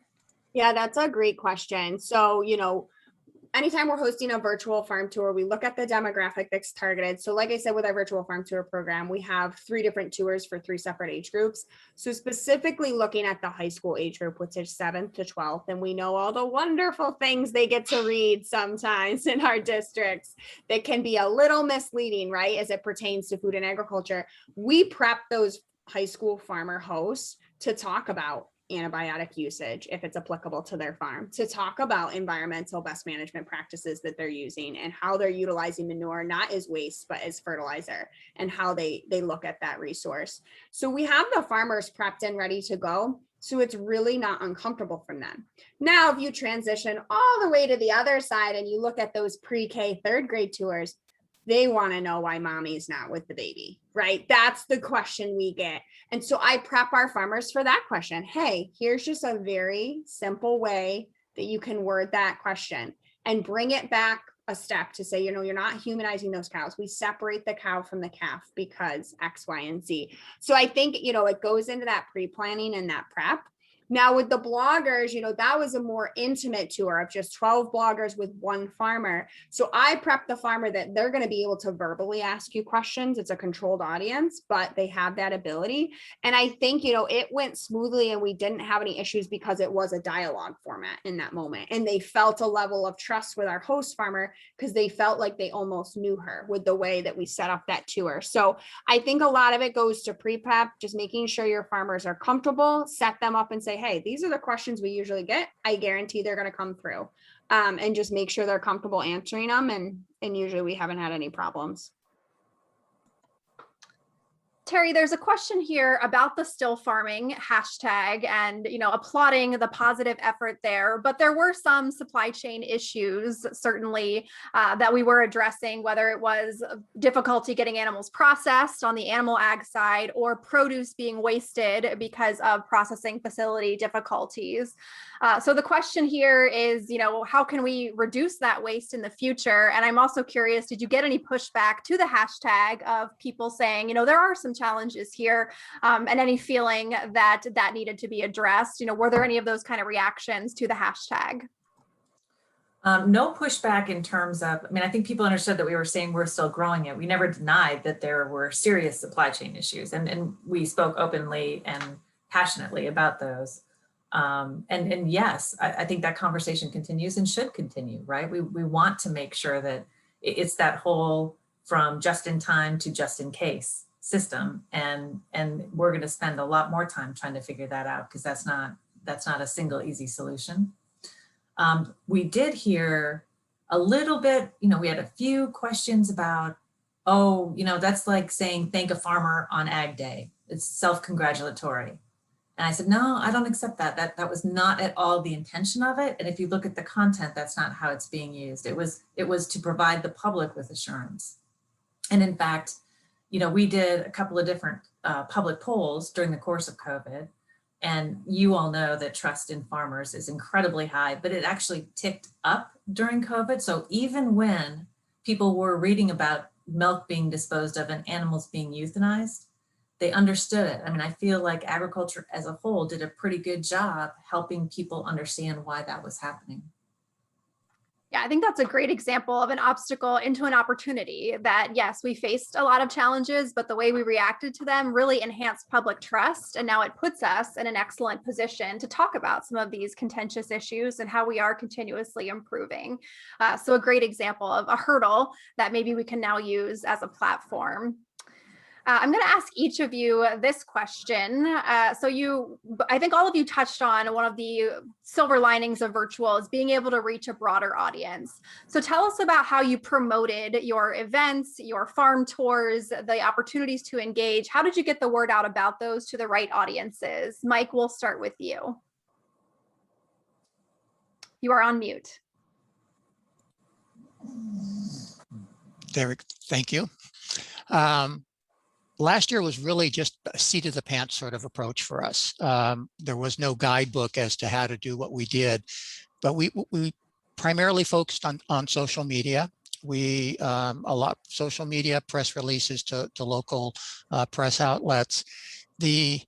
Speaker 2: Yeah, that's a great question. So, anytime we're hosting a virtual farm tour, we look at the demographic that's targeted. So like I said, with our virtual farm tour program, we have 3 different tours for 3 separate age groups. So specifically looking at the high school age group, which is 7th to 12th, and we know all the wonderful things they get to read sometimes in our districts that can be a little misleading, right, as it pertains to food and agriculture. We prep those high school farmer hosts to talk about antibiotic usage, if it's applicable to their farm, to talk about environmental best management practices that they're using and how they're utilizing manure, not as waste, but as fertilizer, and how they look at that resource. So we have the farmers prepped and ready to go. So it's really not uncomfortable for them. Now, if you transition all the way to the other side and you look at those pre-K 3rd grade tours, they want to know why mommy's not with the baby, right? That's the question we get. And so I prep our farmers for that question. Hey, here's just a very simple way that you can word that question and bring it back a step to say, you're not humanizing those cows. We separate the cow from the calf because X, Y, and Z. So I think, it goes into that pre-planning and that prep. Now with the bloggers, that was a more intimate tour of just 12 bloggers with one farmer. So I prepped the farmer that they're going to be able to verbally ask you questions. It's a controlled audience, but they have that ability. And I think, it went smoothly and we didn't have any issues because it was a dialogue format in that moment. And they felt a level of trust with our host farmer because they felt like they almost knew her with the way that we set up that tour. So I think a lot of it goes to pre-prep, just making sure your farmers are comfortable, set them up and say, hey, these are the questions we usually get. I guarantee they're going to come through, and just make sure they're comfortable answering them. And usually we haven't had any problems.
Speaker 1: Terri, there's a question here about the still farming hashtag and, applauding the positive effort there, but there were some supply chain issues, certainly, that we were addressing, whether it was difficulty getting animals processed on the animal ag side or produce being wasted because of processing facility difficulties. So the question here is, how can we reduce that waste in the future? And I'm also curious, did you get any pushback to the hashtag of people saying, there are some challenges here, and any feeling that needed to be addressed? Were there any of those kind of reactions to the hashtag?
Speaker 4: No pushback in terms of, I think people understood that we were saying we're still growing it. We never denied that there were serious supply chain issues, and we spoke openly and passionately about those. And yes, I think that conversation continues and should continue, right? We want to make sure that it's that whole from just in time to just in case system. And we're going to spend a lot more time trying to figure that out because that's not a single easy solution. We did hear a little bit, we had a few questions about, that's like saying thank a farmer on Ag Day. It's self-congratulatory. And I said, no, I don't accept that. That was not at all the intention of it. And if you look at the content, that's not how it's being used. It was to provide the public with assurance. And in fact, we did a couple of different public polls during the course of COVID. And you all know that trust in farmers is incredibly high, but it actually ticked up during COVID. So even when people were reading about milk being disposed of and animals being euthanized, they understood it. I feel like agriculture as a whole did a pretty good job helping people understand why that was happening.
Speaker 1: Yeah, I think that's a great example of an obstacle into an opportunity that, yes, we faced a lot of challenges, but the way we reacted to them really enhanced public trust. And now it puts us in an excellent position to talk about some of these contentious issues and how we are continuously improving. So a great example of a hurdle that maybe we can now use as a platform. I'm going to ask each of you this question. I think all of you touched on one of the silver linings of virtual is being able to reach a broader audience. So tell us about how you promoted your events, your farm tours, the opportunities to engage. How did you get the word out about those to the right audiences? Mike, we'll start with you. You are on mute.
Speaker 3: Derek, thank you. Last year was really just a seat of the pants sort of approach for us. There was no guidebook as to how to do what we did, but we primarily focused on social media. A lot social media, press releases to local press outlets. I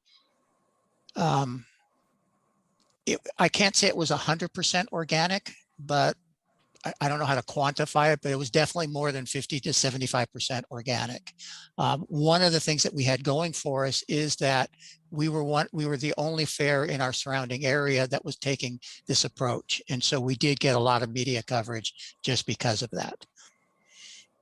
Speaker 3: can't say it was 100% organic, but I don't know how to quantify it, but it was definitely more than 50 to 75% organic. One of the things that we had going for us is that we were the only fair in our surrounding area that was taking this approach. And so we did get a lot of media coverage just because of that.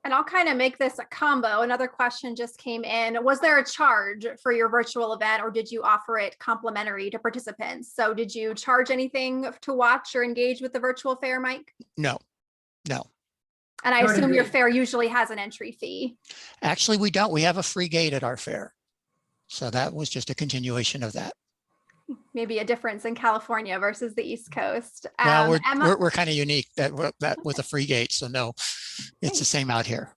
Speaker 1: And I'll kind of make this a combo. Another question just came in. Was there a charge for your virtual event, or did you offer it complimentary to participants? So did you charge anything to watch or engage with the virtual fair, Mike?
Speaker 3: No.
Speaker 1: And I assume your fair usually has an entry fee.
Speaker 3: Actually, we don't. We have a free gate at our fair. So that was just a continuation of that.
Speaker 1: Maybe a difference in California versus the East Coast.
Speaker 3: Well,
Speaker 1: Emma,
Speaker 3: we're kind of unique that with a free gate. So no, it's the same out here.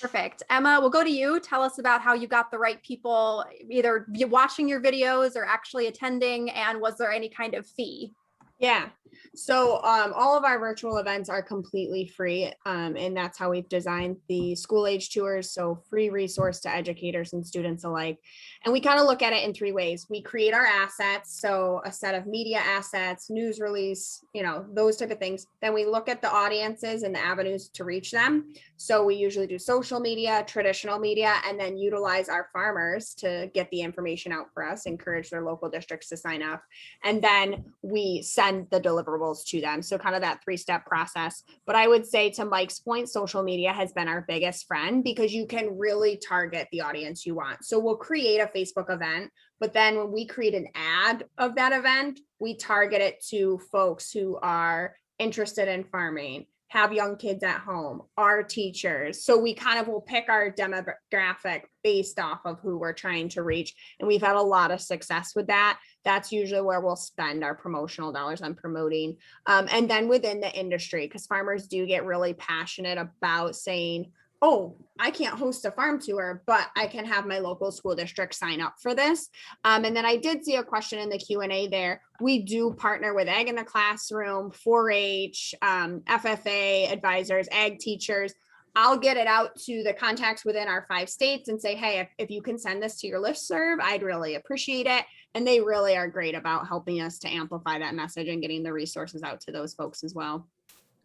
Speaker 1: Perfect. Emma, we'll go to you. Tell us about how you got the right people, either watching your videos or actually attending, and was there any kind of fee?
Speaker 2: Yeah. So all of our virtual events are completely free. And that's how we've designed the school age tours. So free resource to educators and students alike. And we kind of look at it in three ways. We create our assets. So a set of media assets, news release, those type of things. Then we look at the audiences and the avenues to reach them. So we usually do social media, traditional media, and then utilize our farmers to get the information out for us, encourage their local districts to sign up. And then we send the deliverables to them. So kind of that 3-step process. But I would say, to Mike's point, social media has been our biggest friend because you can really target the audience you want. So we'll create a Facebook event, but then when we create an ad of that event, we target it to folks who are interested in farming, have young kids at home, are teachers. So we kind of will pick our demographic based off of who we're trying to reach. And we've had a lot of success with that. That's usually where we'll spend our promotional dollars on promoting. And then within the industry, because farmers do get really passionate about saying, oh, I can't host a farm tour, but I can have my local school district sign up for this. And then I did see a question in the Q&A there. We do partner with Ag in the Classroom, 4-H, FFA advisors, ag teachers. I'll get it out to the contacts within our 5 states and say, hey, if you can send this to your listserv, I'd really appreciate it. And they really are great about helping us to amplify that message and getting the resources out to those folks as well.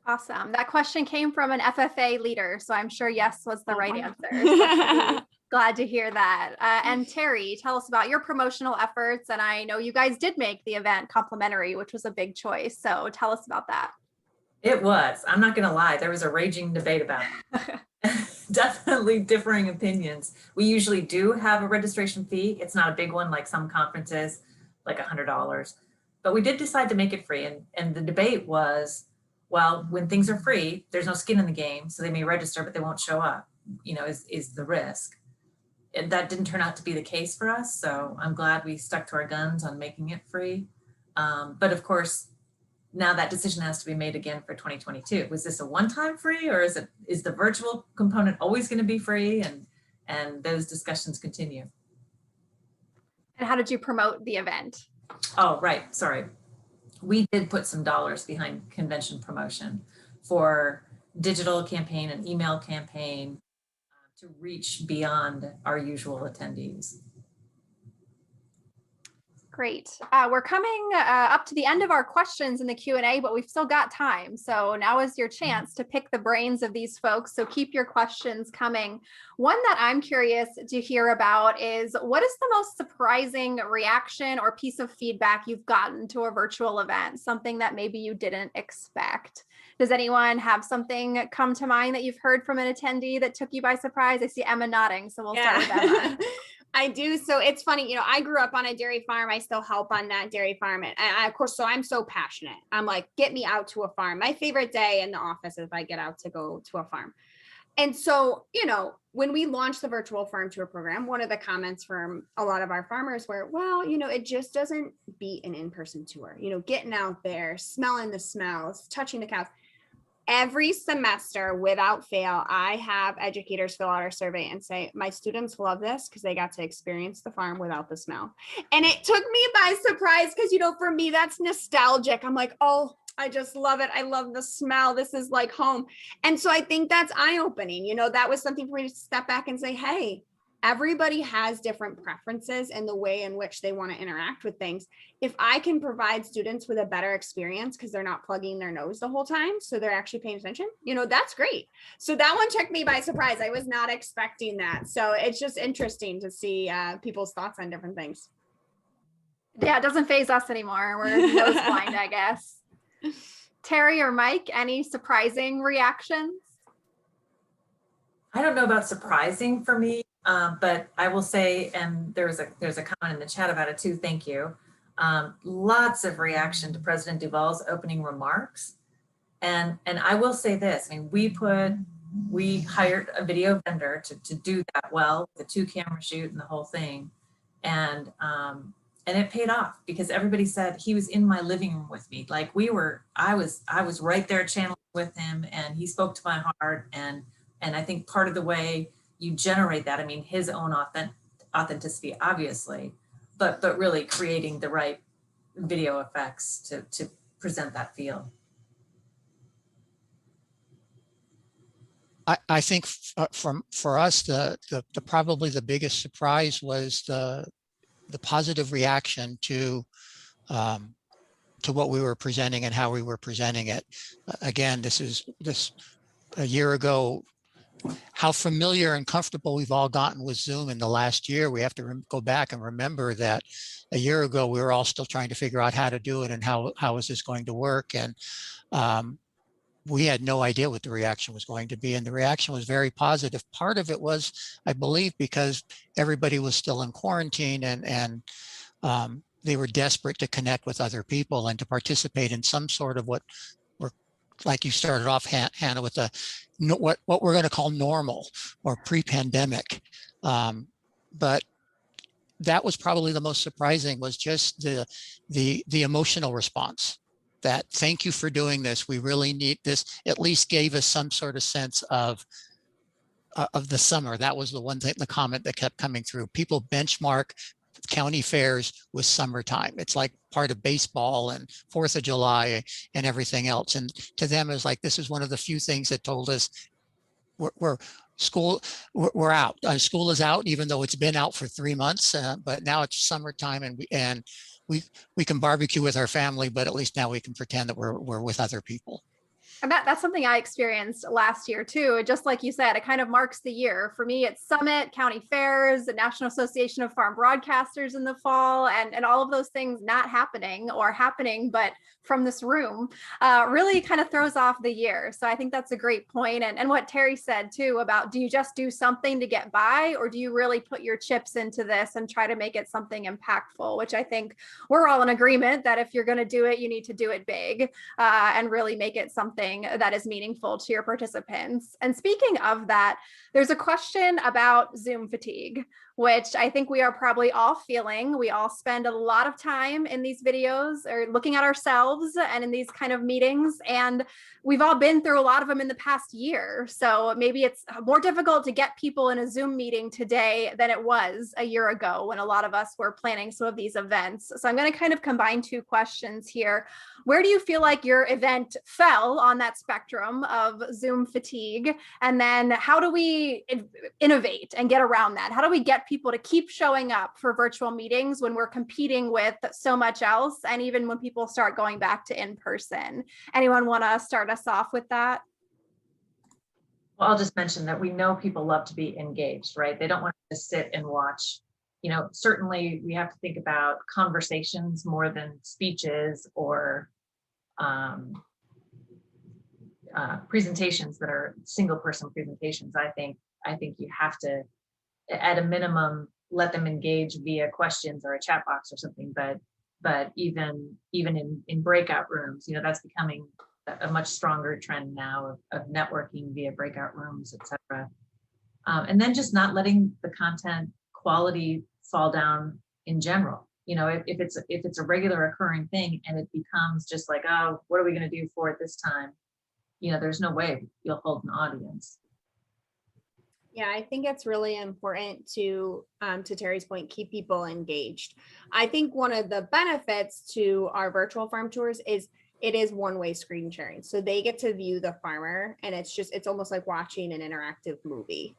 Speaker 1: Awesome. That question came from an FFA leader, so I'm sure yes was the right answer. So glad to hear that. And Terri, tell us about your promotional efforts. And I know you guys did make the event complimentary, which was a big choice. So tell us about that.
Speaker 4: It was. I'm not going to lie. There was a raging debate about it. Definitely differing opinions. We usually do have a registration fee. It's not a big one like some conferences, like $100. But we did decide to make it free. And the debate was, well, when things are free, there's no skin in the game. So they may register, but they won't show up, is the risk. And that didn't turn out to be the case for us. So I'm glad we stuck to our guns on making it free. But of course, now that decision has to be made again for 2022. Was this a one-time free, or is the virtual component always going to be free? And those discussions continue.
Speaker 1: And how did you promote the event?
Speaker 4: Oh, right. Sorry. We did put some dollars behind convention promotion for digital campaign and email campaign to reach beyond our usual attendees.
Speaker 1: Great. We're coming up to the end of our questions in the Q&A, but we've still got time. So now is your chance to pick the brains of these folks. So keep your questions coming. One that I'm curious to hear about is, what is the most surprising reaction or piece of feedback you've gotten to a virtual event? Something that maybe you didn't expect. Does anyone have something come to mind that you've heard from an attendee that took you by surprise? I see Emma nodding, so we'll start with Emma.
Speaker 2: I do. So it's funny, I grew up on a dairy farm. I still help on that dairy farm. And I, of course, so I'm so passionate. I'm like, get me out to a farm. My favorite day in the office is if I get out to go to a farm. And so, when we launched the virtual farm tour program, one of the comments from a lot of our farmers were, well, it just doesn't beat an in-person tour, getting out there, smelling the smells, touching the cows. Every semester, without fail, I have educators fill out our survey and say, my students love this because they got to experience the farm without the smell. And it took me by surprise because, for me, that's nostalgic. I'm like, oh, I just love it. I love the smell. This is like home. And so I think that's eye-opening. That was something for me to step back and say, hey, everybody has different preferences in the way in which they want to interact with things. If I can provide students with a better experience because they're not plugging their nose the whole time, so they're actually paying attention, that's great. So that one took me by surprise. I was not expecting that. So it's just interesting to see people's thoughts on different things.
Speaker 1: Yeah, it doesn't faze us anymore. We're nose blind, I guess. Terri or Mike, any surprising reactions?
Speaker 4: I don't know about surprising for me. But I will say, and there's a comment in the chat about it too. Thank you. Lots of reaction to President Duvall's opening remarks, and I will say this. I mean, we hired a video vendor to do that well, the 2-camera shoot and the whole thing, and it paid off because everybody said he was in my living room with me. Like I was right there channeling with him, and he spoke to my heart, and I think part of the way you generate that, I mean, his own authenticity, obviously, but really creating the right video effects to present that field.
Speaker 3: I think for us, the probably the biggest surprise was the positive reaction to what we were presenting and how we were presenting it. Again, this a year ago. How familiar and comfortable we've all gotten with Zoom in the last year. We have to go back and remember that a year ago we were all still trying to figure out how to do it and how is this going to work, and we had no idea what the reaction was going to be, and the reaction was very positive. Part of it was, I believe, because everybody was still in quarantine and they were desperate to connect with other people and to participate in some sort of what we're, like you started off, Hannah, with what we're going to call normal or pre-pandemic. But that was probably the most surprising, was just the emotional response. That thank you for doing this. We really need this. At least gave us some sort of sense of the summer. That was the one thing, the comment that kept coming through. People benchmark county fairs with summertime. It's like part of baseball and 4th of July and everything else. And to them, it's like, this is one of the few things that told us we're out. School is out, even though it's been out for 3 months. But now it's summertime, and we can barbecue with our family, but at least now we can pretend that we're with other people.
Speaker 1: And that's something I experienced last year too. Just like you said, it kind of marks the year. For me, it's Summit, county fairs, the National Association of Farm Broadcasters in the fall, and all of those things not happening, or happening, but from this room, really kind of throws off the year. So I think that's a great point. And what Terri said too about, do you just do something to get by, or do you really put your chips into this and try to make it something impactful, which I think we're all in agreement that if you're going to do it, you need to do it big and really make it something that is meaningful to your participants. And speaking of that, there's a question about Zoom fatigue, which I think we are probably all feeling. We all spend a lot of time in these videos or looking at ourselves and in these kind of meetings, and we've all been through a lot of them in the past year. So maybe it's more difficult to get people in a Zoom meeting today than it was a year ago when a lot of us were planning some of these events. So I'm going to kind of combine two questions here. Where do you feel like your event fell on that spectrum of Zoom fatigue? And then how do we innovate and get around that? How do we get people to keep showing up for virtual meetings when we're competing with so much else, and even when people start going back to in person? Anyone want to start us off with that?
Speaker 4: Well, I'll just mention that we know people love to be engaged, right? They don't want to sit and watch. You know, certainly we have to think about conversations more than speeches or presentations that are single person presentations. I think you have to, at a minimum, let them engage via questions or a chat box or something. But even in breakout rooms, you know, that's becoming a much stronger trend now of networking via breakout rooms, etc. And then just not letting the content quality fall down in general. You know, if it's a regular occurring thing and it becomes just like, oh, what are we going to do for it this time? You know, there's no way you'll hold an audience.
Speaker 2: Yeah, I think it's really important to Terri's point, keep people engaged. I think one of the benefits to our virtual farm tours is it is one-way screen sharing. So they get to view the farmer, and it's almost like watching an interactive movie.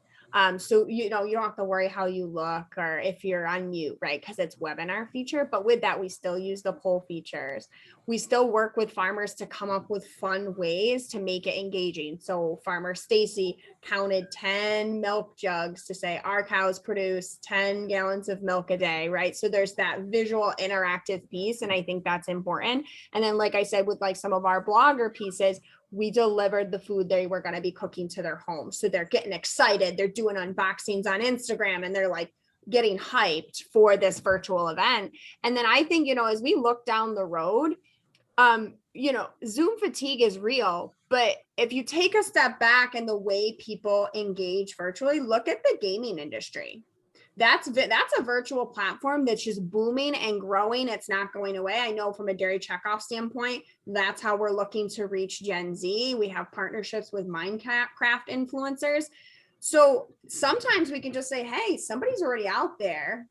Speaker 2: So, you know, you don't have to worry how you look or if you're on mute, right? Because it's webinar feature. But with that, we still use the poll features. We still work with farmers to come up with fun ways to make it engaging. So farmer Stacy counted 10 milk jugs to say our cows produce 10 gallons of milk a day, right? So there's that visual interactive piece. And I think that's important. And then, like I said, with like some of our blogger pieces, we delivered the food they were going to be cooking to their home. So they're getting excited. They're doing unboxings on Instagram and they're like getting hyped for this virtual event. And then I think, you know, as we look down the road, you know, Zoom fatigue is real, but if you take a step back in the way people engage virtually, look at the gaming industry. That's a virtual platform that's just booming and growing. It's not going away. I know from a Dairy Checkoff standpoint, that's how we're looking to reach Gen Z. We have partnerships with Minecraft influencers. So sometimes we can just say, hey, somebody's already out there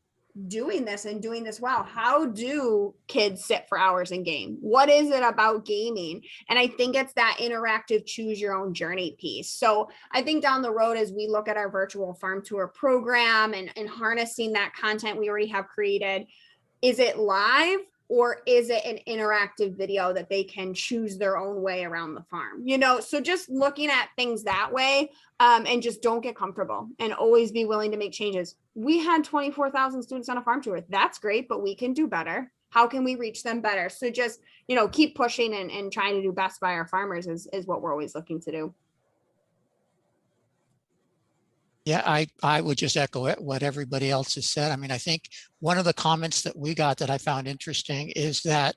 Speaker 2: doing this and doing this well. How do kids sit for hours and game? What is it about gaming? And I think it's that interactive choose your own journey piece. So I think down the road, as we look at our virtual farm tour program and harnessing that content we already have created, is it live or is it an interactive video that they can choose their own way around the farm? You know, so just looking at things that way, and just don't get comfortable and always be willing to make changes. We had 24,000 students on a farm tour. That's great, but we can do better. How can we reach them better? So just, you know, keep pushing and trying to do best by our farmers is what we're always looking to do.
Speaker 3: Yeah, I would just echo what everybody else has said. I mean, I think one of the comments that we got that I found interesting is that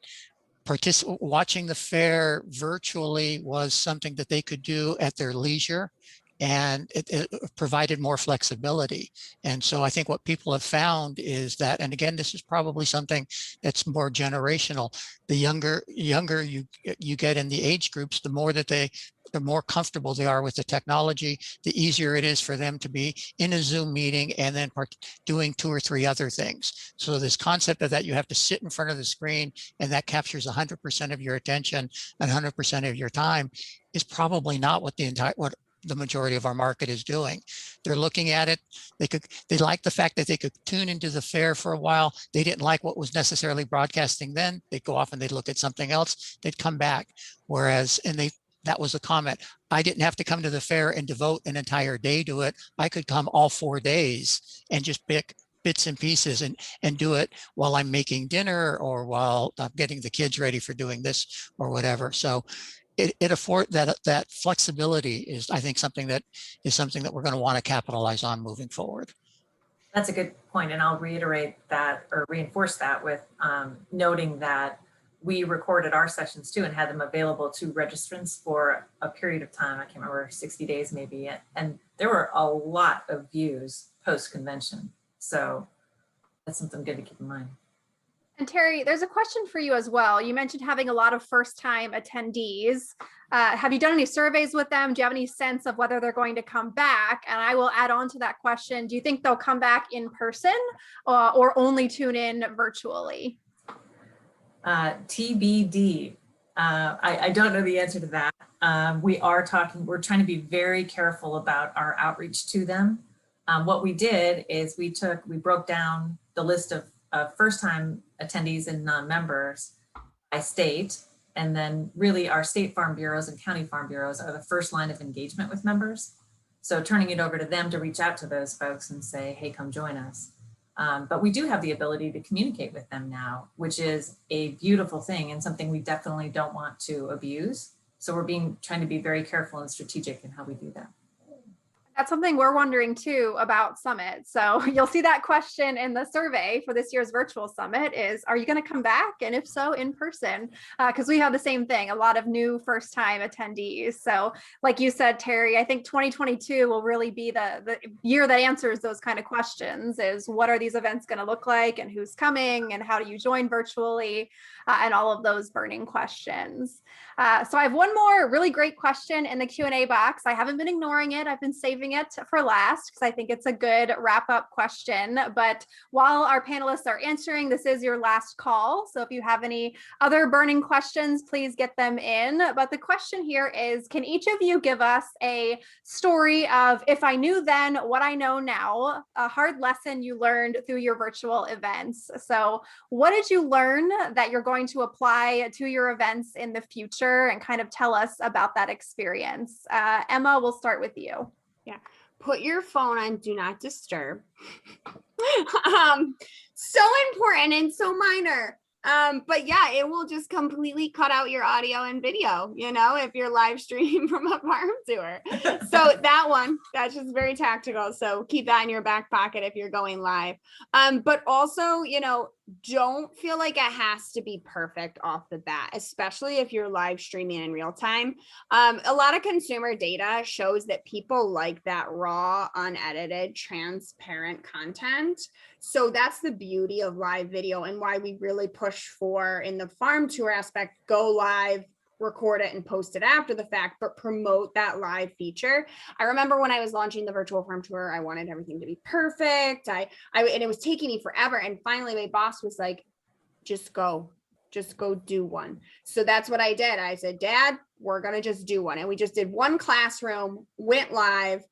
Speaker 3: watching the fair virtually was something that they could do at their leisure, and it provided more flexibility. And so I think what people have found is that, and again, this is probably something that's more generational. The younger you get in the age groups, the more that the more comfortable they are with the technology, the easier it is for them to be in a Zoom meeting and then doing 2 or 3 other things. So this concept of that you have to sit in front of the screen and that captures 100% of your attention and 100% of your time is probably not what the majority of our market is doing. They're looking at it. They like the fact that they could tune into the fair for a while. They didn't like what was necessarily broadcasting then. They'd go off and they'd look at something else. They'd come back. Whereas, that was a comment. I didn't have to come to the fair and devote an entire day to it. I could come all 4 days and just pick bits and pieces and do it while I'm making dinner or while I'm getting the kids ready for doing this or whatever. So it affords that flexibility is, I think, something that we're going to want to capitalize on moving forward.
Speaker 4: That's a good point, and I'll reiterate that or reinforce that with noting that we recorded our sessions too and had them available to registrants for a period of time. I can't remember, 60 days maybe. And there were a lot of views post-convention. So that's something good to keep in mind.
Speaker 1: And Terri, there's a question for you as well. You mentioned having a lot of first-time attendees. Have you done any surveys with them? Do you have any sense of whether they're going to come back? And I will add on to that question. Do you think they'll come back in person or only tune in virtually?
Speaker 4: TBD. I don't know the answer to that. We're trying to be very careful about our outreach to them. What we did is we broke down the list of first-time attendees and non-members by state, and then really our state farm bureaus and county farm bureaus are the first line of engagement with members. So turning it over to them to reach out to those folks and say, hey, come join us. But we do have the ability to communicate with them now, which is a beautiful thing and something we definitely don't want to abuse. So we're trying to be very careful and strategic in how we do that.
Speaker 1: That's something we're wondering too about Summit. So you'll see that question in the survey for this year's virtual summit is, are you going to come back? And if so, in person? Because we have the same thing, a lot of new first-time attendees. So like you said, Terri, I think 2022 will really be the year that answers those kind of questions, is what are these events going to look like and who's coming and how do you join virtually and all of those burning questions. So I have one more really great question in the Q&A box. I haven't been ignoring it. I've been saving it for last because I think it's a good wrap-up question. But while our panelists are answering, this is your last call. So if you have any other burning questions, please get them in. But the question here is, can each of you give us a story of, if I knew then what I know now, a hard lesson you learned through your virtual events? So what did you learn that you're going to apply to your events in the future, and kind of tell us about that experience? Emma, we'll start with you.
Speaker 2: Yeah. Put your phone on do not disturb. So important and so minor. But yeah, it will just completely cut out your audio and video, you know, if you're live streaming from a farm tour. So that's just very tactical. So keep that in your back pocket if you're going live. But also, you know, don't feel like it has to be perfect off the bat, especially if you're live streaming in real time. A lot of consumer data shows that people like that raw, unedited, transparent content. So that's the beauty of live video and why we really push for, in the farm tour aspect, go live record it and post it after the fact, but promote that live feature. I remember when I was launching the virtual farm tour, I wanted everything to be perfect. And it was taking me forever. And finally my boss was like, just go do one. So that's what I did. I said, Dad, we're going to just do one. And we just did one classroom, went live.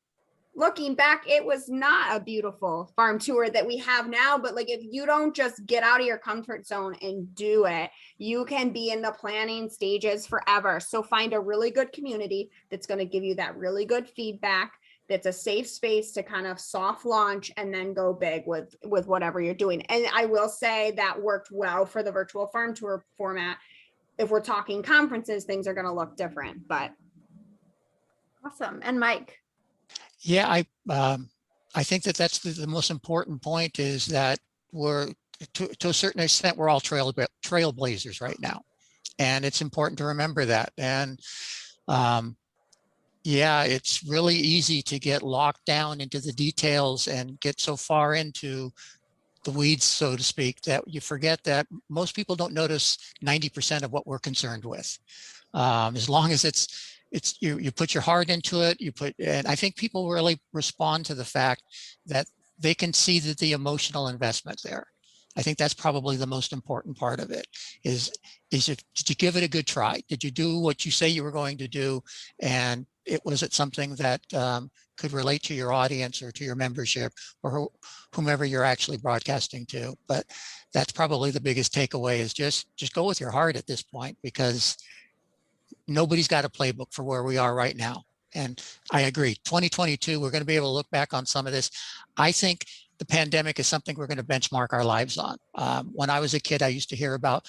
Speaker 2: Looking back, it was not a beautiful farm tour that we have now, but like, if you don't just get out of your comfort zone and do it, you can be in the planning stages forever. So find a really good community that's going to give you that really good feedback, that's a safe space to kind of soft launch and then go big with whatever you're doing. And I will say that worked well for the virtual farm tour format. If we're talking conferences, things are going to look different, but.
Speaker 1: Awesome. And Mike.
Speaker 3: Yeah, I think that that's the most important point, is that we're to a certain extent, we're all trailblazers right now. And it's important to remember that. And yeah, it's really easy to get locked down into the details and get so far into the weeds, so to speak, that you forget that most people don't notice 90% of what we're concerned with. As long as you put your heart into it, and I think people really respond to the fact that they can see that the emotional investment there. I think that's probably the most important part of it, did you give it a good try? Did you do what you say you were going to do? And was it something that could relate to your audience or to your membership or whomever you're actually broadcasting to? But that's probably the biggest takeaway, is just go with your heart at this point, because nobody's got a playbook for where we are right now. And I agree, 2022, we're going to be able to look back on some of this. I think the pandemic is something we're going to benchmark our lives on. When I was a kid, I used to hear about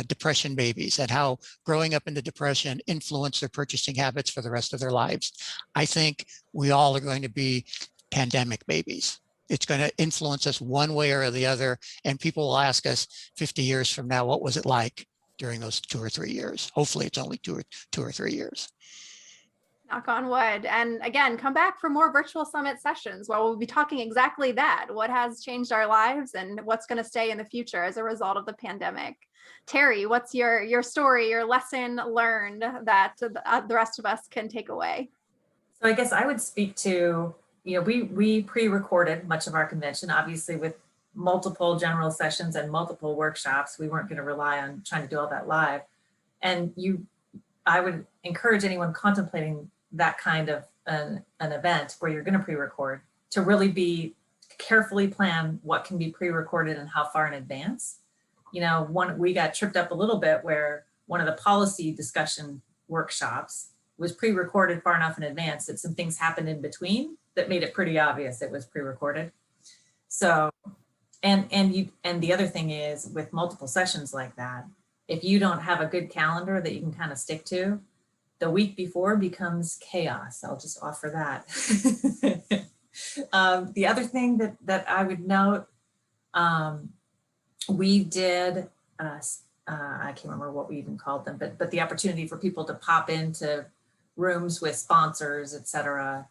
Speaker 3: depression babies and how growing up into depression influenced their purchasing habits for the rest of their lives. I think we all are going to be pandemic babies. It's going to influence us one way or the other. And people will ask us 50 years from now, what was it like during those 2 or 3 years? Hopefully it's only two or 3 years.
Speaker 1: Knock on wood. And again, come back for more virtual summit sessions where we'll be talking exactly that. What has changed our lives and what's going to stay in the future as a result of the pandemic. Terri, what's your story, your lesson learned that the rest of us can take away?
Speaker 4: So I guess I would speak to, we pre-recorded much of our convention, obviously with multiple general sessions and multiple workshops. We weren't going to rely on trying to do all that live. And I would encourage anyone contemplating that kind of an event where you're going to pre-record to really carefully plan what can be pre-recorded and how far in advance. We got tripped up a little bit where one of the policy discussion workshops was pre-recorded far enough in advance that some things happened in between that made it pretty obvious it was pre-recorded. So, and the other thing is, with multiple sessions like that, if you don't have a good calendar that you can kind of stick to, the week before becomes chaos. I'll just offer that. The other thing that I would note, we did, I can't remember what we even called them, but the opportunity for people to pop into rooms with sponsors, et cetera,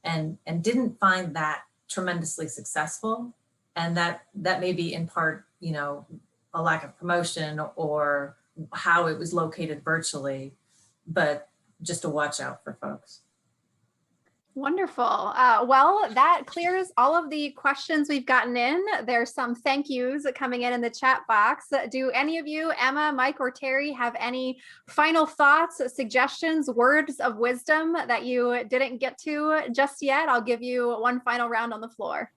Speaker 4: and didn't find that tremendously successful. And that may be in part, a lack of promotion or how it was located virtually, but just to watch out for folks.
Speaker 1: Wonderful. Well, that clears all of the questions we've gotten in. There's some thank yous coming in the chat box. Do any of you, Emma, Mike, or Terri, have any final thoughts, suggestions, words of wisdom that you didn't get to just yet? I'll give you one final round on the floor.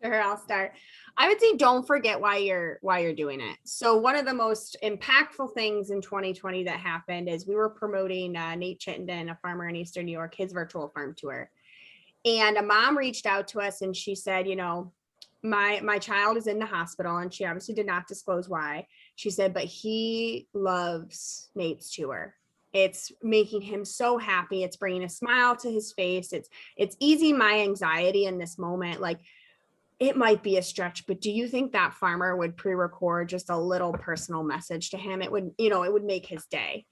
Speaker 2: Sure, I'll start. I would say don't forget why you're doing it. So one of the most impactful things in 2020 that happened is we were promoting Nate Chittenden, a farmer in Eastern New York, his virtual farm tour. And a mom reached out to us and she said, my child is in the hospital, and she obviously did not disclose why. She said, but he loves Nate's tour. It's making him so happy. It's bringing a smile to his face. It's easing my anxiety in this moment. Like, it might be a stretch, but do you think that farmer would pre-record just a little personal message to him? It would, it would make his day.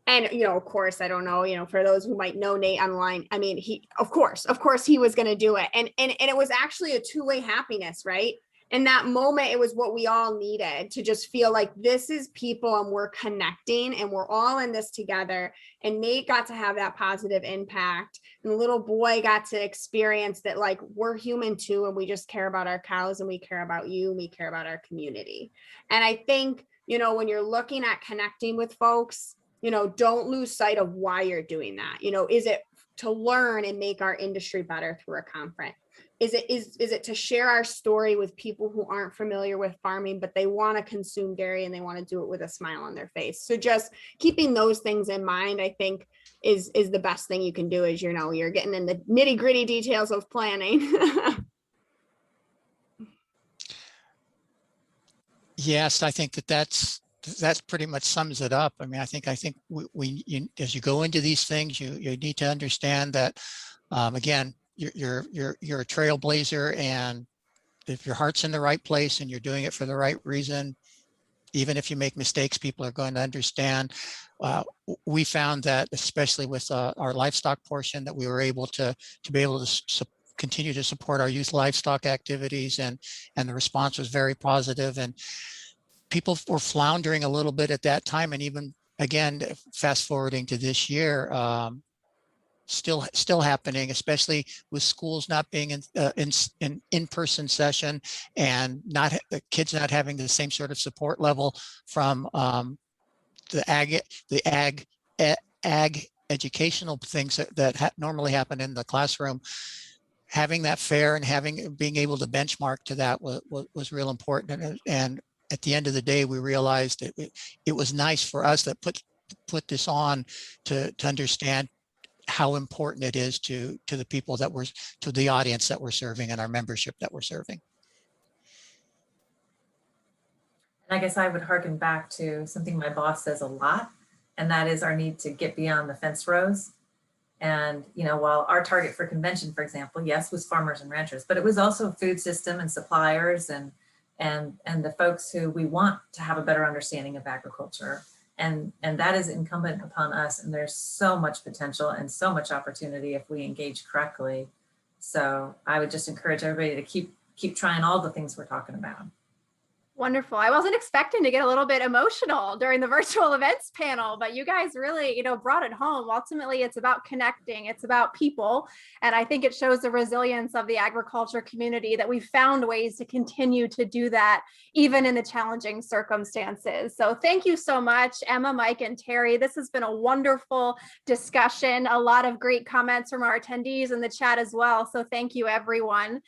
Speaker 2: And, of course, I don't know, for those who might know Nate online, I mean, of course he was going to do it. And it was actually a two-way happiness, right? in that moment, it was what we all needed to just feel like this is people and we're connecting and we're all in this together. And Nate got to have that positive impact. And the little boy got to experience that, like, we're human too. And we just care about our cows and we care about you and we care about our community. And I think, you know, when you're looking at connecting with folks, you know, don't lose sight of why you're doing that. You know, is it to learn and make our industry better through a conference? Is it to share our story with people who aren't familiar with farming, but they want to consume dairy and they want to do it with a smile on their face? So just keeping those things in mind, I think is the best thing you can do, is, you know, you're getting in the nitty gritty details of planning.
Speaker 3: Yes, I think that's pretty much sums it up. I mean, I think as you go into these things, you need to understand that, again, you're a trailblazer, and if your heart's in the right place and you're doing it for the right reason, even if you make mistakes, people are going to understand. We found that, especially with our livestock portion, that we were able to be able to continue to support our youth livestock activities, and the response was very positive. And people were floundering a little bit at that time, and even again, fast forwarding to this year, still happening, especially with schools not being in-person session, and the kids not having the same sort of support level from the ag educational things that normally happen in the classroom. Having that fair and being able to benchmark to that was real important. And at the end of the day, we realized that it was nice for us that put this on to understand how important it is to the people to the audience that we're serving and our membership that we're serving.
Speaker 4: And I guess I would harken back to something my boss says a lot, and that is our need to get beyond the fence rows. And, you know, while our target for convention, for example, yes, was farmers and ranchers, but it was also food system and suppliers and the folks who we want to have a better understanding of agriculture. And that is incumbent upon us. And there's so much potential and so much opportunity if we engage correctly. So I would just encourage everybody to keep trying all the things we're talking about.
Speaker 1: Wonderful. I wasn't expecting to get a little bit emotional during the virtual events panel, but you guys really, brought it home. Ultimately, it's about connecting. It's about people. And I think it shows the resilience of the agriculture community that we've found ways to continue to do that, even in the challenging circumstances. So thank you so much, Emma, Mike, and Terri. This has been a wonderful discussion. A lot of great comments from our attendees in the chat as well. So thank you, everyone.